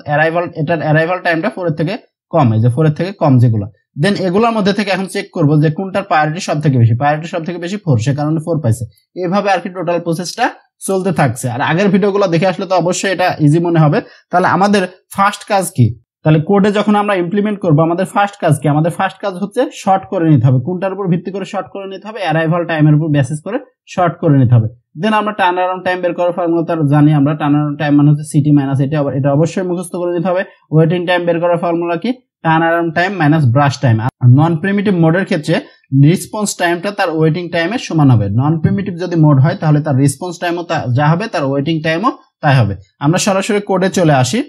এটার অ্যারাইভাল টাইমটা 4 এর থেকে কম, এই যে 4 এর থেকে কম যেগুলো। দেন এগুলোর মধ্যে থেকে এখন চেক করব যে কোনটার প্রায়োরিটি সব থেকে বেশি। প্রায়োরিটি সব থেকে বেশি 4, সে কারণে 4 পাইছে। এইভাবে আর কি টোটাল প্রসেসটা চলতে থাকছে। আর আগের ভিডিওগুলো দেখে আসলে তো অবশ্যই এটা ইজি মনে হবে। তাহলে আমাদের ফার্স্ট কাজ কি? তাহলে কোডে যখন আমরা ইমপ্লিমেন্ট করব আমাদের ফার্স্ট কাজ কি? আমাদের ফার্স্ট কাজ হচ্ছে শর্ট করে নিতে হবে। কোনটার উপর ভিত্তি করে শর্ট করে নিতে হবে? অ্যারাইভাল টাইমের উপর বেসিস করে শর্ট করে নিতে হবে। দেন আমরা টার্ন অ্যারাউন্ড টাইম বের করার ফর্মুলা তো জানি আমরা। টার্ন অ্যারাউন্ড টাইম মানে হচ্ছে সিটি মাইনাস এটা অবশ্যই মুখস্থ করে নিতে হবে। ওয়েটিং টাইম বের করার ফর্মুলা কি? Turn around time minus burst time. Non primitive মোডের ক্ষেত্রে রেসপন্স টাইমটা তার ওয়েটিং টাইমের সমান হবে। নন প্রিমিটিভ যদি মোড হয় তাহলে তার রেসপন্স টাইমও যা হবে তার ওয়েটিং টাইমও তাই হবে। আমরা সরাসরি কোডে চলে আসি।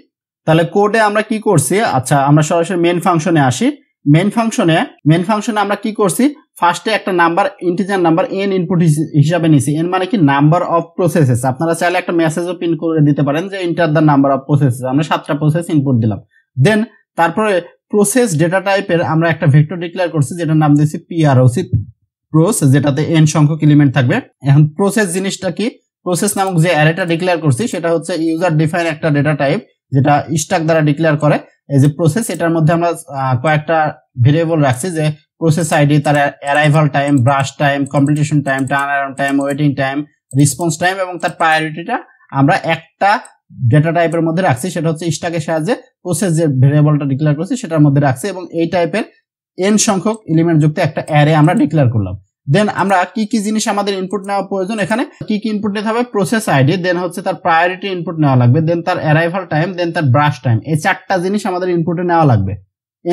তাহলে কোডে আমরা কি করছি? আচ্ছা, আমরা সরাসরি মেইন ফাংশনে আসি। মেইন ফাংশনে আমরা কি করছি? ফার্স্টে একটা number, integer number n input হিসাবে নিছি। n মানে কি? Number of processes. আপনারা চাইলে একটা মেসেজও প্রিন্ট করে দিতে পারেন যে enter the number of processes. আমরা 7টা প্রসেস ইনপুট দিলাম। দেন তারপরে প্রসেস ডেটা টাইপের আমরা একটা ভেক্টর ডিক্লেয়ার করছি যেটার নাম দিয়েছি PROC, প্রসেস, যেটাতে n সংখ্যক এলিমেন্ট থাকবে। এখন প্রসেস জিনিসটা কি? প্রসেস নামক যে অ্যারেটা ডিক্লেয়ার করছি সেটা হচ্ছে ইউজার ডিফাইন একটা ডেটা টাইপ যেটা স্ট্যাক দ্বারা ডিক্লেয়ার করে। এই যে প্রসেস, এটার মধ্যে আমরা কয়েকটা ভেরিয়েবল রাখছি যে প্রসেস আইডি, তার arrival time, burst time, completion time, turn around time, waiting time, response time এবং তার প্রায়োরিটিটা আমরা একটা ডেটা টাইপের মধ্যে রাখছি। সেটা হচ্ছে স্ট্যাকের সাহায্যে প্রসেস যে ভেরিয়েবলটা ডিক্লেয়ার করছি সেটার মধ্যে রাখছি এবং এই টাইপের n সংখ্যক এলিমেন্ট যুক্ত একটা অ্যারে আমরা ডিক্লেয়ার করলাম। দেন আমরা কি কি জিনিস আমাদের ইনপুট নেওয়া প্রয়োজন? এখানে কি কি ইনপুট নিতে হবে? প্রসেস আইডি, দেন হচ্ছে তার প্রায়োরিটি ইনপুট নেওয়া লাগবে, দেন তার অ্যারাইভাল টাইম, দেন তার ব্রাশ টাইম। এই 4টা জিনিস আমাদের ইনপুটে নেওয়া লাগবে।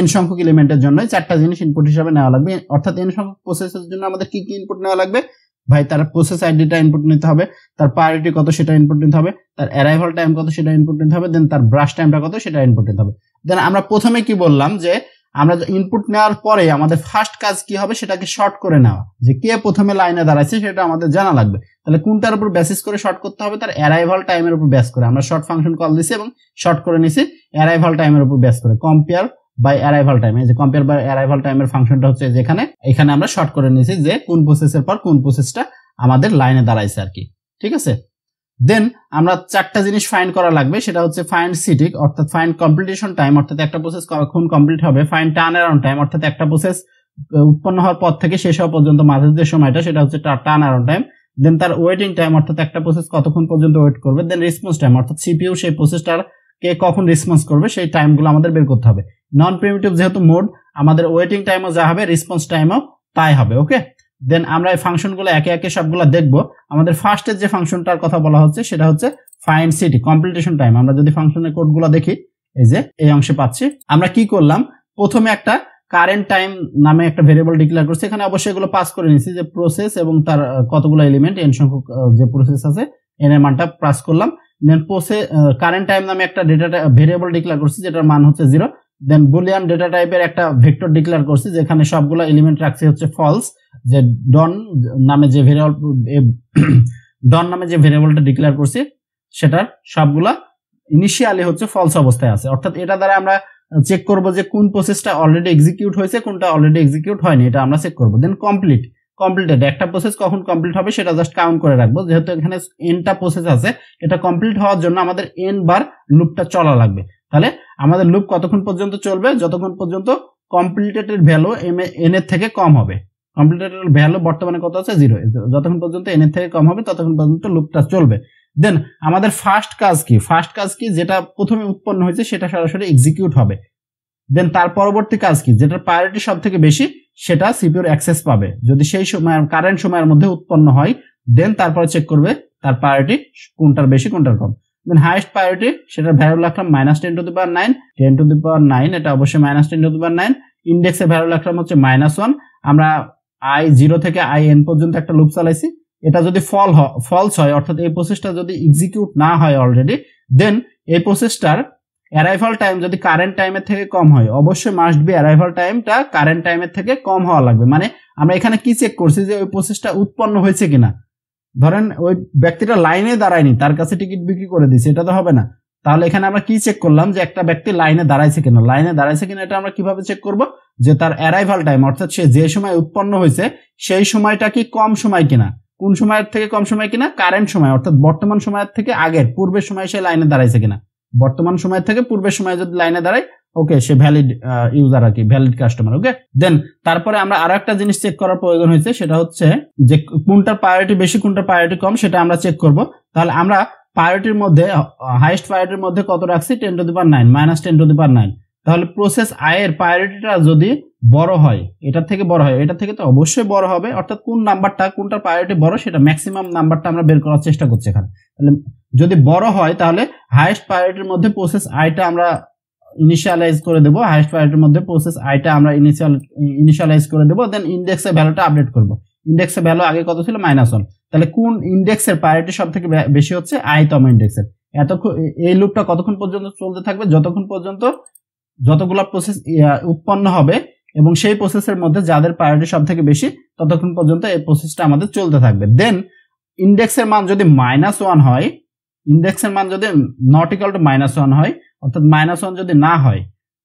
n সংখ্যক এলিমেন্টের জন্য 4টা জিনিস ইনপুট হিসাবে নেওয়া লাগবে। অর্থাৎ n সংখ্যক প্রসেসের জন্য আমাদের কি কি ইনপুট নেওয়া লাগবে? ভাই, তার প্রসেস আইডিটা ইনপুট নিতে হবে, তার প্রায়োরিটি কত সেটা ইনপুট নিতে হবে, তার অ্যারাইভাল টাইম কত সেটা ইনপুট নিতে হবে, দেন তার ব্রাশ টাইমটা কত সেটা ইনপুট নিতে হবে। দেন আমরা প্রথমে কি বললাম যে আমরা ইনপুট নেওয়ার পরে আমাদের ফার্স্ট কাজ কি হবে? সেটাকে শর্ট করে নেওয়া। যে কে প্রথমে লাইনে দাঁড়াইছে সেটা আমাদের জানা লাগবে। তাহলে কোনটার উপর বেসিস করে শর্ট করতে হবে? তার অ্যারাইভাল টাইমের উপর বেস করে। আমরা শর্ট ফাংশন কল দিছি এবং শর্ট করে নিছি অ্যারাইভাল টাইমের উপর বেস করে। কম্পেয়ার বাই অ্যারাইভাল টাইম, এই যে কম্পেয়ার বাই অ্যারাইভাল টাইমের ফাংশনটা হচ্ছে যেখানে এখানে আমরা শর্ট করে নিছি যে কোন প্রসেসের পর কোন প্রসেসটা আমাদের লাইনে দাঁড়াইছে আর কি। ঠিক আছে, দেন আমরা 4টা জিনিস ফাইন্ড করা লাগবে। সেটা হচ্ছে ফাইন্ড সিটিক, অর্থাৎ ফাইন্ড কমপ্লিটেশন টাইম, অর্থাৎ একটা প্রসেস কখন কমপ্লিট হবে। ফাইন্ড টার্ন অ্যারাউন্ড টাইম, অর্থাৎ একটা প্রসেস উৎপন্ন হওয়ার পর থেকে শেষ হওয়া পর্যন্ত মাঝের যে সময়টা সেটা হচ্ছে টার্ন অ্যারাউন্ড টাইম। দেন তার ওয়েটিং টাইম, অর্থাৎ একটা প্রসেস কতক্ষণ পর্যন্ত ওয়েট করবে। দেন রেসপন্স টাইম, অর্থাৎ সিপিইউ সেই প্রসেসটার কে কখন রেসপন্স করবে সেই টাইমগুলো আমাদের বের করতে হবে। নন প্রিমিটিভ যেহেতু মোড, আমাদের ওয়েটিং টাইমও যা হবে রেসপন্স টাইমও তাই হবে। ওকে, দেন আমরা এই ফাংশনগুলো একে একে সবগুলো দেখব। আমাদের ফার্স্টের যে ফাংশনটার কথা বলা হচ্ছে সেটা হচ্ছে ফাইন্ড সিটি কমপ্লিটেশন টাইম। আমরা যদি ফাংশনের কোডগুলো দেখি, এই যে এই অংশে পাচ্ছি। আমরা কি করলাম? প্রথমে একটা কারেন্ট টাইম নামে একটা ভেরিয়েবল ডিক্লেয়ার করছি। এখানে অবশ্যই এগুলো পাস করে নিছি যে প্রসেস এবং তার কতগুলো এলিমেন্ট, n সংখ্যক যে প্রসেস আছে n এর মানটা পাস করলাম। দেন কারেন্ট টাইম নামে একটা ডেটা ভেরিয়েবল ডিক্লেয়ার করছি যেটার মান হচ্ছে 0। দেন বুলিয়ান ডেটা টাইপের একটা ভেক্টর ডিক্লেয়ার করছি যেখানে সবগুলো এলিমেন্ট রাখছি হচ্ছে ফলস। যে ডন নামে যে ভেরিয়েবলটা ডিক্লেয়ার করছি সেটার সবগুলা ইনিশিয়ালি হচ্ছে ফলস অবস্থায় আছে। অর্থাৎ এটা দ্বারা আমরা চেক করব যে কোন প্রসেসটা অলরেডি এক্সিকিউট হয়েছে, কোনটা অলরেডি এক্সিকিউট হয়নি, এটা আমরা চেক করব। দেন কমপ্লিটেড, একটা প্রসেস কখন কমপ্লিট হবে সেটা জাস্ট কাউন্ট করে রাখবো। যেহেতু এখানে nটা প্রসেস আছে, এটা কমপ্লিট হওয়ার জন্য আমাদের n বার লুপটা চলা লাগবে। তাহলে আমাদের লুপ কতক্ষণ পর্যন্ত চলবে? যতক্ষণ পর্যন্ত কমপ্লিটেড ভ্যালু n এর থেকে কম হবে। কমপ্লিটেড ভ্যালু বর্তমানে কত আছে? 0। যতক্ষণ পর্যন্ত n এর থেকে কম হবে ততক্ষণ পর্যন্ত লুপটা চলবে। দেন আমাদের ফার্স্ট কাজ কি? যেটা প্রথমে উৎপন্ন হয়েছে সেটা সরাসরি এক্সিকিউট হবে। দেন তার পরবর্তী কাজ কি? যেটার প্রায়োরিটি সব থেকে বেশি সেটা সিপিইউর অ্যাক্সেস পাবে যদি সেই সময় কারেন্ট সময়ের মধ্যে উৎপন্ন হয়। দেন তারপরে চেক করবে তার প্রায়োরিটি কোনটার বেশি কোনটার কম। দেন হাইয়েস্ট প্রায়োরিটি সেটার ভ্যালু রাখলাম -10⁹ এটা অবশ্যই -10⁹। ইন্ডেক্সের ভ্যালু রাখলাম হচ্ছে -1। আমরা আই 0 থেকে আই এন পর্যন্ত একটা লুপ চালাইছি, এটা যদি ফলস হয় অর্থাৎ এই প্রসেসটা যদি এক্সিকিউট না হয় অলরেডি, দেন এই প্রসেসটার অ্যারাইভাল টাইম যদি কারেন্ট টাইমের থেকে কম হয়, অবশ্যই মাস্ট বি অ্যারাইভাল টাইমটা কারেন্ট টাইমের থেকে কম হওয়া লাগবে। মানে আমরা এখানে কি চেক করছি যে ওই প্রসেসটা উৎপন্ন হয়েছে কিনা। ধরেন ওই ব্যক্তিটা লাইনে দাঁড়ায়নি, তার কাছে টিকিট বিক্রি করে দিয়েছে, এটা তো হবে না। তাহলে এখানে আমরা কি চেক করলাম যে একটা ব্যক্তি লাইনে দাঁড়াইছে কিনা। লাইনে দাঁড়াইছে কিনা এটা আমরা কিভাবে চেক করব, যে তার অ্যারাইভাল টাইম অর্থাৎ সে যে সময় উৎপন্ন হয়েছে সেই সময়টা কি কম সময় কিনা। কোন সময়ের থেকে কম সময় কিনা, কারেন্ট সময় অর্থাৎ বর্তমান সময়ের থেকে আগের পূর্বের সময় সে লাইনে দাঁড়াইছে কিনা। বর্তমান সময় থেকে পূর্বের সময় যদি লাইনে দাঁড়ায়, ওকে, সে ভ্যালিড ইউজার আর কি, ভ্যালিড কাস্টমার। ওকে, দেন তারপরে আমরা আরো একটা জিনিস চেক করার প্রয়োজন হয়েছে, সেটা হচ্ছে যে কোনটার প্রায়োরিটি বেশি কোনটার প্রায়োরিটি কম সেটা আমরা চেক করব। তাহলে আমরা প্রায়োরিটির মধ্যে হাইয়েস্ট প্রায়োরিটির মধ্যে কত রাখছি, 10⁻9 -10⁻9। তাহলে প্রসেস আই এর প্রায়োরিটিটা যদি বড় হয়, এটার থেকে বড় হয়, এটার থেকে তো অবশ্যই বড় হবে, অর্থাৎ কোন নাম্বারটা কোনটার প্রায়োরিটি বড় সেটা ম্যাক্সিমাম নাম্বারটা আমরা বের করার চেষ্টা করছি এখানে। তাহলে যদি বড় হয় তাহলে হাইয়েস্ট প্রায়োরিটির মধ্যে প্রসেস আইটা আমরা ইনিশিয়ালাইজ করে দেব, হাইয়েস্ট প্রায়োরিটির মধ্যে প্রসেস আইটা আমরা ইনিশিয়ালাইজ করে দেব, দেন ইনডেক্সের ভ্যালুটা আপডেট করব। ইনডেক্সের ভ্যালু আগে কত ছিল, -1। তাহলে কোন ইনডেক্সের প্রায়োরিটি সব থেকে বেশি হচ্ছে, i তম ইনডেক্সের। এতক্ষণ এই লুপটা কতক্ষণ পর্যন্ত চলতে থাকবে, যতক্ষণ পর্যন্ত যতগুলো প্রসেস উৎপন্ন হবে এবং সেই প্রসেসের মধ্যে যাদের প্রায়োরিটি সব থেকে বেশি ততক্ষণ পর্যন্ত এই প্রসেসটা আমাদের চলতে থাকবে। দেন ইনডেক্সের মান যদি -1 হয়, ইনডেক্সের মান যদি নট ইকুয়াল টু -1 হয়, অর্থাৎ -1 যদি না হয়,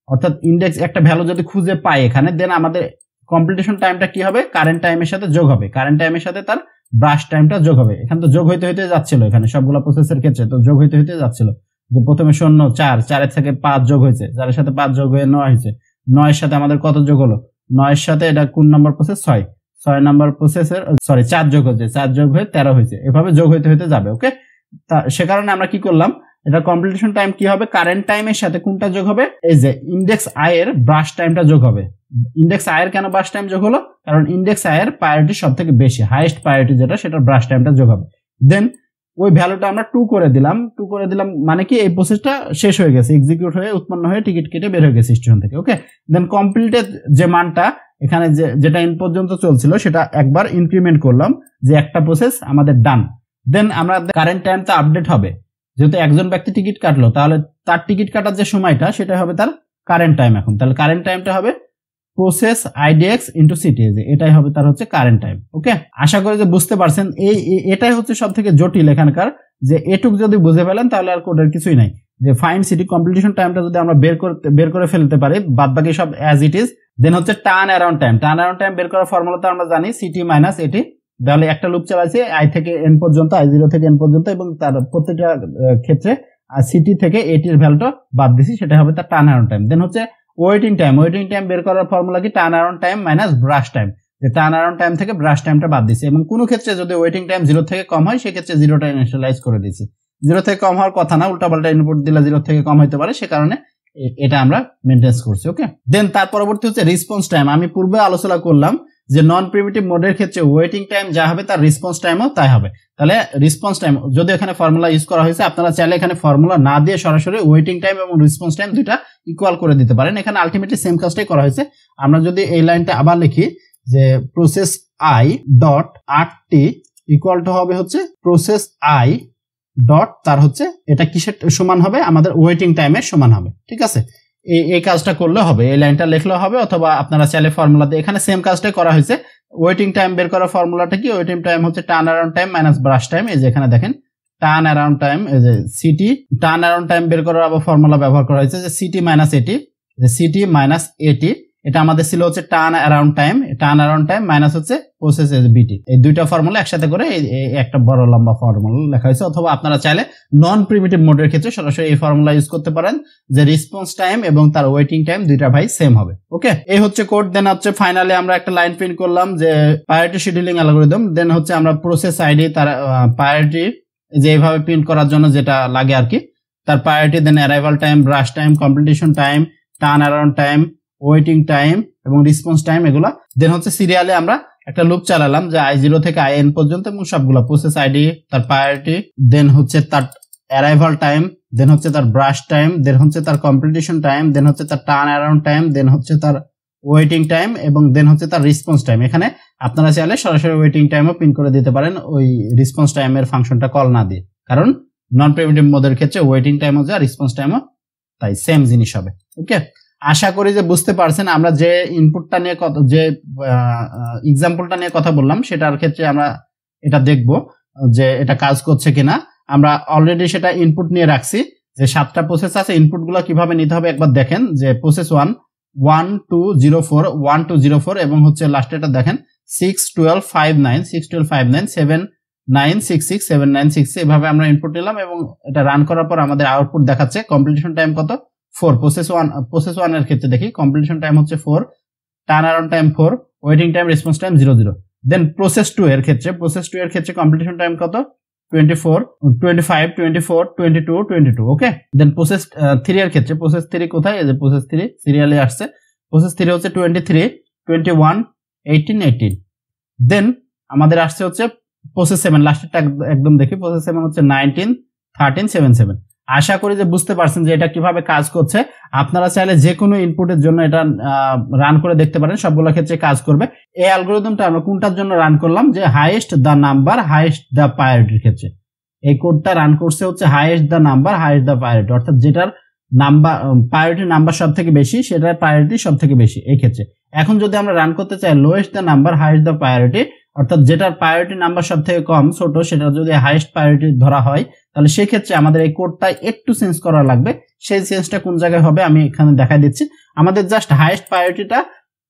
অর্থাৎ ইনডেক্স একটা ভ্যালু যদি খুঁজে পাই এখানে, দেন আমাদের কমপ্লিটেশন টাইমটা কি হবে, কারেন্ট টাইমের সাথে যোগ হবে, কারেন্ট টাইমের সাথে তার ব্রাশ টাইমটা যোগ হবে। এখানে তো যোগ হইতে হইতে যাচ্ছিল, এখানে সবগুলো প্রসেসের ক্ষেত্রে তো যোগ হইতে হইতে যাচ্ছিল, যে প্রথমে 0 4, 4 থেকে 5 যোগ হয়েছে, 4 সাথে 5 যোগ হয়ে 9 হয়েছে, 9 সাথে আমাদের কত যোগ হলো, 9 সাথে এটা কোন নাম্বার প্রসেস, 6 নাম্বার প্রসেসের 4 যোগ হয়েছে, 4 যোগ হয়ে 13 হয়েছে, এভাবে যোগ হইতে হইতে যাবে। ওকে, সে কারণে আমরা কি করলাম, এটা কমপ্লিটেশন টাইম কি হবে, কারেন্ট টাইমের সাথে কোনটা যোগ হবে, এই যে ইনডেক্স আই এর ব্রাশ টাইমটা যোগ হবে। ইনডেক্স আই এর কেন ব্রাশ টাইম যোগ হলো, কারণ ইনডেক্স আই এর প্রায়োরিটি সব থেকে বেশি, হাইয়েস্ট প্রায়োরিটি যেটা, সেটার ব্রাশ টাইমটা যোগ হবে। দেন ওই ভ্যালুটা আমরা 2 করে দিলাম, 2 করে দিলাম মানে কি এই প্রসেসটা শেষ হয়ে গেছে, এক্সিকিউট হয়ে উৎপন্ন হয়ে টিকিট কেটে বের হয়ে গেছে স্টেশন থেকে। ওকে, দেন কমপ্লিটেড যে মানটা এখানে যেটা ইন পর্যন্ত চলছিল সেটা একবার ইনক্রিমেন্ট করলাম, যে একটা প্রসেস আমাদের ডান। দেন আমরা কারেন্ট টাইমটা আপডেট হবে, যেহেতু একজন ব্যক্তি টিকিট কাটলো তাহলে তার টিকিট কাটার যে সময়টা সেটা হবে তার কারেন্ট টাইম। এখন তাহলে কারেন্ট টাইমটা হবে প্রসেস আইডিএক্স ইন্টু সিটিএজ, এটাই হবে তার হচ্ছে কারেন্ট টাইম। ওকে, আশা করি যে বুঝতে পারছেন। এটাই হচ্ছে সব থেকে জটিল এখানকার, যে এটুক যদি বুঝে ফেলেন তাহলে আর কোডের কিছুই নাই। যে ফাইন্ড সিটি কমপ্লিটেশন টাইমটা যদি আমরা বের করে ফেলতে পারি, বাদ বাকি সব অ্যাজ ইট ইজ। দেন হচ্ছে turn around time, turn around time বের করার ফর্মুলা তো আমরা জানি, সিটি মাইনাস এটি। তাহলে একটা লুপ চালাইছে আই থেকে এন পর্যন্ত, i0 থেকে এন পর্যন্ত, এবং তার প্রত্যেকটা ক্ষেত্রে সিটি থেকে এটির ভ্যালুটা বাদ দিছি, সেটা হবে তার টার্ন অ্যারাউন্ড টাইম। দেন হচ্ছে ওয়েটিং টাইম, ওয়েটিং টাইম বের করার ফর্মুলা কি, turn around time minus burst time, যে টার্ন অ্যারাউন্ড টাইম থেকে ব্রাশ টাইমটা বাদ দিছি, এবং কোনো ক্ষেত্রে যদি ওয়েটিং টাইম 0 থেকে কম হয় সেক্ষেত্রে 0টা ইনিশিয়ালাইজ করে দিয়েছি। 0 থেকে কম হওয়ার কথা না, উল্টাপাল্টা ইনপুট দিলে 0 থেকে কম হতে পারে, সে কারণে এটা আমরা মেনটেন করছি। ওকে, দেন তার পরবর্তী হচ্ছে রেসপন্স টাইম। আমি পূর্বে আলোচনা করলাম যে নন প্রিমিটিভ মোডের ক্ষেত্রে ওয়েটিং টাইম যা হবে তার রেসপন্স টাইমও তাই হবে। তাহলে রেসপন্স টাইম যদি এখানে ফর্মুলা ইউজ করা হয়েছে, আপনারা চাইলে এখানে ফর্মুলা না দিয়ে সরাসরি ওয়েটিং টাইম এবং রেসপন্স টাইম দুইটা ইকুয়াল করে দিতে পারেন। এখানে আলটিমেটলি সেম কাজটাই করা হয়েছে। আমরা যদি এই লাইনটা আবার লিখি যে process I dot RT equal to হবে হচ্ছে প্রসেস আই ডট তার হচ্ছে এটা কিসের সমান হবে, আমাদের ওয়েটিং টাইমের সমান হবে। ঠিক আছে, এই কাজটা করলে হবে, এই লাইনটা লিখলে হবে, অথবা আপনারা চাইলে ফর্মুলা দিয়ে, এখানে সেম কাজটাই করা হয়েছে। ওয়েটিং টাইম বের করার ফর্মুলাটা কি, ওয়েটিং টাইম হচ্ছে turn around time minus burst time. এই যে এখানে দেখেন টার্ন অ্যারাউন্ড টাইম, এই যে সিটি, টার্ন অ্যারাউন্ড টাইম বের করার আবার ফর্মুলা ব্যবহার করা হয়েছে যে সিটি মাইনাস এটি, সিটি মাইনাস এটি, এটা আমাদের ছিল হচ্ছে turn around time, turn around time minus হচ্ছে প্রসেস বিটি। এই দুইটা ফর্মুলা একসাথে করে একটা বড় লম্বা ফর্মুলা লেখা হয়েছে। অথবা আপনারা চাইলে নন প্রিমিটিভ মোডের ক্ষেত্রে সরাসরি এই ফর্মুলা ইউজ করতে পারেন, যে রেসপন্স টাইম এবং তার ওয়েটিং টাইম দুইটা ভাই সেম হবে। ওকে, এই হচ্ছে কোড। দেন হচ্ছে ফাইনালি আমরা একটা লাইন প্রিন্ট করলাম যে প্রায়োরিটি শিডিউলিং অ্যালগরিদম। দেন হচ্ছে আমরা প্রসেস আইডি, তার প্রায়োরিটি যে এইভাবে প্রিন্ট করার জন্য যেটা লাগে আর কি, তার priority, then arrival time, burst time, completion time, turn around time, waiting time এবং রেসপন্স টাইম এগুলা। দেন হচ্ছে সিরিয়ালে আমরা একটা লুপ চালালাম যে i0 থেকে in পর্যন্ত, এবং সবগুলো প্রসেস আইডি, তার প্রায়োরিটি, দেন হচ্ছে তার অ্যারাইভাল টাইম, দেন হচ্ছে তার ব্রাশ টাইম, দেন হচ্ছে তার কমপ্লিটেশন টাইম, দেন হচ্ছে তার টার্ন অ্যারাউন্ড টাইম, দেন হচ্ছে তার ওয়েটিং টাইম এবং দেন হচ্ছে তার রেসপন্স টাইম। এখানে আপনারা চাইলে সরাসরি ওয়েটিং টাইমও প্রিন্ট করে দিতে পারেন ওই রেসপন্স টাইমের ফাংশনটা কল না দিয়ে, কারণ নন প্রিমিটিভ মোডের ক্ষেত্রে ওয়েটিং টাইমও যা রেসপন্স টাইমও তাই সেম জিনিস হবে। ওকে, আশা করি যে বুঝতে পারছেন। আমরা যে ইনপুটটা নিয়ে যে এক্সাম্পলটা নিয়ে কথা বললাম সেটার ক্ষেত্রে আমরা এটা দেখব যে এটা কাজ করছে কিনা। আমরা অলরেডি সেটা ইনপুট নিয়ে রাখছি যে 7টা প্রসেস আছে, ইনপুটগুলো কিভাবে নিতে হবে একবার দেখেন। যে প্রসেস 1 1204 1204 এবং হচ্ছে লাস্টেটা দেখেন 61259 61259 7966 7966 এভাবে আমরা ইনপুট নিলাম এবং এটা রান করার পর আমাদের আউটপুট দেখাচ্ছে। কমপ্লিশন টাইম কত? 4। প্রসেস 1 এর ক্ষেত্রে দেখি কমপ্লিশন টাইম হচ্ছে 4, turn around time 4, waiting time response time 00। দেন প্রসেস 2 এর ক্ষেত্রে কমপ্লিশন টাইম কত? 24, 25, 24, 22, 22। ওকে, দেন প্রসেস 3 এর ক্ষেত্রে প্রসেস 3 কোথায়? এই যে প্রসেস 3 সিরিয়ালে আসছে। প্রসেস 3 হচ্ছে 23, 21, 18, 18। দেন আমাদের আসছে হচ্ছে প্রসেস 7, লাস্টেরটা একদম দেখি। প্রসেস 7 হচ্ছে 19, 13, 77। আশা করি যে বুঝতে পারছেন যে এটা কিভাবে কাজ করছে। আপনারা চাইলে যে কোনো ইনপুটের জন্য এটা রান করে দেখতে পারেন, সবগুলো ক্ষেত্রে কাজ করবে। এই অ্যালগরিদমটা আমরা কোনটার জন্য রান করলাম? যে highest the number highest the প্রায়োরিটির ক্ষেত্রে এই কোডটা রান করছে হচ্ছে highest the number highest the priority, অর্থাৎ যেটার নাম্বার প্রায়োরিটি নাম্বার সব থেকে বেশি সেটার প্রায়োরিটি সব থেকে বেশি এই ক্ষেত্রে। এখন যদি আমরা রান করতে চাই lowest the number highest the priority, অর্থাৎ যেটার প্রায়োরিটি নাম্বার সব থেকে কম ছোট সেটা যদি হাইয়েস্ট প্রায়োরিটি ধরা হয়, তাহলে সেই ক্ষেত্রে আমাদের এই কোডটা একটু চেঞ্জ করা লাগবে। সেই চেঞ্জটা কোন জায়গায় হবে আমি এখানে দেখাই দিচ্ছি। আমাদের জাস্ট হাইয়েস্ট প্রায়োরিটিটা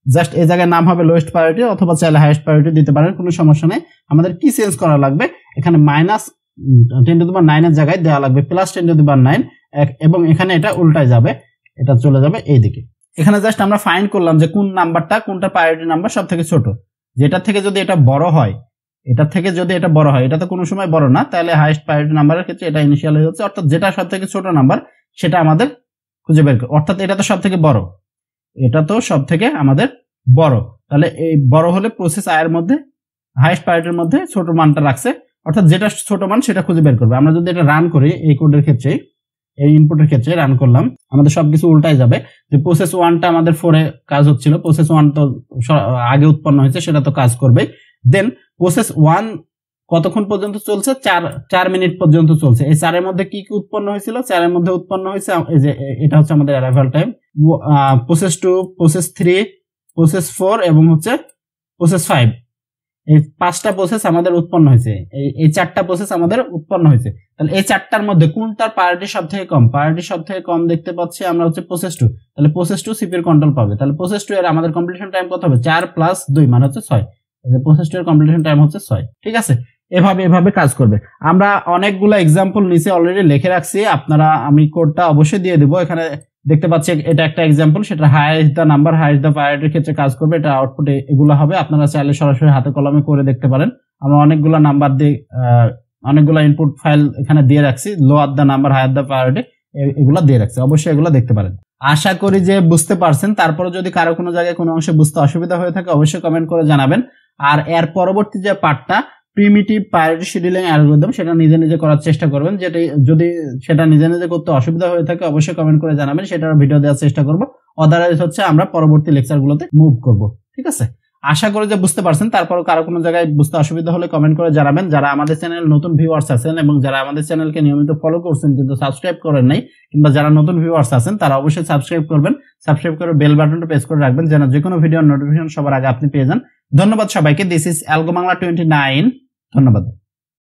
জাস্ট এই জায়গায় নাম হবে লোয়েস্ট প্রায়োরিটি, অথবা চাইলে হাইয়েস্ট প্রায়োরিটি দিতে পারেন, কোনো সমস্যা নেই। আমাদের কি চেঞ্জ করা লাগবে? এখানে -10⁹ এর জায়গায় দেওয়া লাগবে +10⁹ এবং এখানে এটা উল্টায় যাবে, এটা চলে যাবে এইদিকে। এখানে জাস্ট আমরা ফাইন্ড করলাম যে কোন নাম্বারটা কোনটা প্রায়োরিটি নাম্বার সব থেকে ছোট। যেটা থেকে যদি এটা বড় হয়, এটা তো কোনো সময় বড় না, তাহলে হাইয়েস্ট প্রায়োরিটি নাম্বারের ক্ষেত্রে এটা ইনিশিয়াল হয়ে যাচ্ছে, অর্থাৎ যেটা সব থেকে ছোট নাম্বার সেটা আমাদের খুঁজে বের করতে, অর্থাৎ এটা তো সব থেকে বড়, আমাদের বড়। তাহলে এই বড় হলে প্রসেস আয়ের মধ্যে হাইয়েস্ট প্রায়োরিটির মধ্যে ছোট মানটা রাখছে, অর্থাৎ যেটা ছোট মান সেটা খুঁজে বের করবে। আমরা যদি এটা রান করি এই কোডের ক্ষেত্রে, এই ইনপুটের ক্ষেত্রে রান করলাম, আমাদের সবকিছু উল্টাই যাবে। যে প্রসেস 1টা আমাদের 4 এ কাজ হচ্ছিল, প্রসেস 1 তো আগে উৎপন্ন হয়েছে, সেটা তো কাজ করবে। দেন প্রসেস 1 কতক্ষণ পর্যন্ত চলছে? 4 মিনিট পর্যন্ত চলছে। এই 4 এর মধ্যে কি কি উৎপন্ন হয়েছিল? 4 এর মধ্যে উৎপন্ন হয়েছে এই যে এটা হচ্ছে আমাদের arrival time. Process 2, process 3, process 4 এবং হচ্ছে প্রসেস 5, এই 5টা প্রসেস আমাদের উৎপন্ন হয়েছে। এই 4টা প্রসেস আমাদের উৎপন্ন হয়েছে। তাহলে এই 4টার মধ্যে কোনটার প্রায়োরিটি সব থেকে কম? প্রায়োরিটি সব থেকে কম দেখতে পাচ্ছি আমরা হচ্ছে প্রসেস 2। তাহলে প্রসেস 2 সিপির কন্ট্রোল পাবে। তাহলে প্রসেস 2 এর আমাদের কমপ্লিশন টাইম কত হবে? 4 + 2 মানে হচ্ছে 6। প্রসেস 2 এর কমপ্লিশন টাইম হচ্ছে 6। ঠিক আছে, এভাবে কাজ করবে। আমরা অনেকগুলো এক্সাম্পল নিচে অলরেডি লিখে রাখছি, আপনারা আমি কোডটা অবশ্যই দিয়ে দেবো। এখানে দেখতে পাচ্ছি এটা একটা এক্সাম্পল, সেটা highest the number highest the প্রায়োরিটির ক্ষেত্রে কাজ করবে। এটা আউটপুটে এগুলো হবে, আপনারা চাইলে সরাসরি হাতে কলমে করে দেখতে পারেন। আমরা অনেকগুলো নাম্বার দিয়ে অনেকগুলো ইনপুট ফাইল এখানে দিয়ে রাখছি, lower the number higher the priority এগুলো দিয়ে রাখছি, অবশ্যই এগুলো দেখতে পারেন। আশা করি যে বুঝতে পারছেন। তারপরে যদি কারো কোনো জায়গায় কোনো অংশে বুঝতে অসুবিধা হয়ে থাকে অবশ্যই কমেন্ট করে জানাবেন। আর এর পরবর্তী যে পার্টটা প্রিমিটিভ প্রায়োরিটি শিডিউলিং অ্যালগরিদম, সেটা নিজে নিজে করার চেষ্টা করবেন। যেটা যদি সেটা নিজে নিজে করতে অসুবিধা হয়ে থাকে অবশ্যই কমেন্ট করে জানাবেন, সেটার ভিডিও দেওয়ার চেষ্টা করব। আদারওয়াইজ হচ্ছে আমরা পরবর্তী লেকচারগুলোতে মুভ করব। ঠিক আছে, আশা করি যে বুঝতে পারছেন। তারপর কারো কোনো জায়গায় বুঝতে অসুবিধা হলে কমেন্ট করে জানাবেন। যারা আমাদের চ্যানেল নতুন ভিউয়ার্স আছেন এবং যারা আমাদের চ্যানেলকে নিয়মিত ফলো করছেন কিন্তু সাবস্ক্রাইব করেন নাই, কিংবা যারা নতুন ভিউয়ার্স আছেন তারা অবশ্যই সাবস্ক্রাইব করবেন। সাবস্ক্রাইব করে বেল বাটনটা প্রেস করে রাখবেন যেন যে কোনো ভিডিওর নোটিফিকেশন সবার আগে আপনি পেয়ে যান। ধন্যবাদ সবাইকে। This is algo Bangla 29। ধন্যবাদ।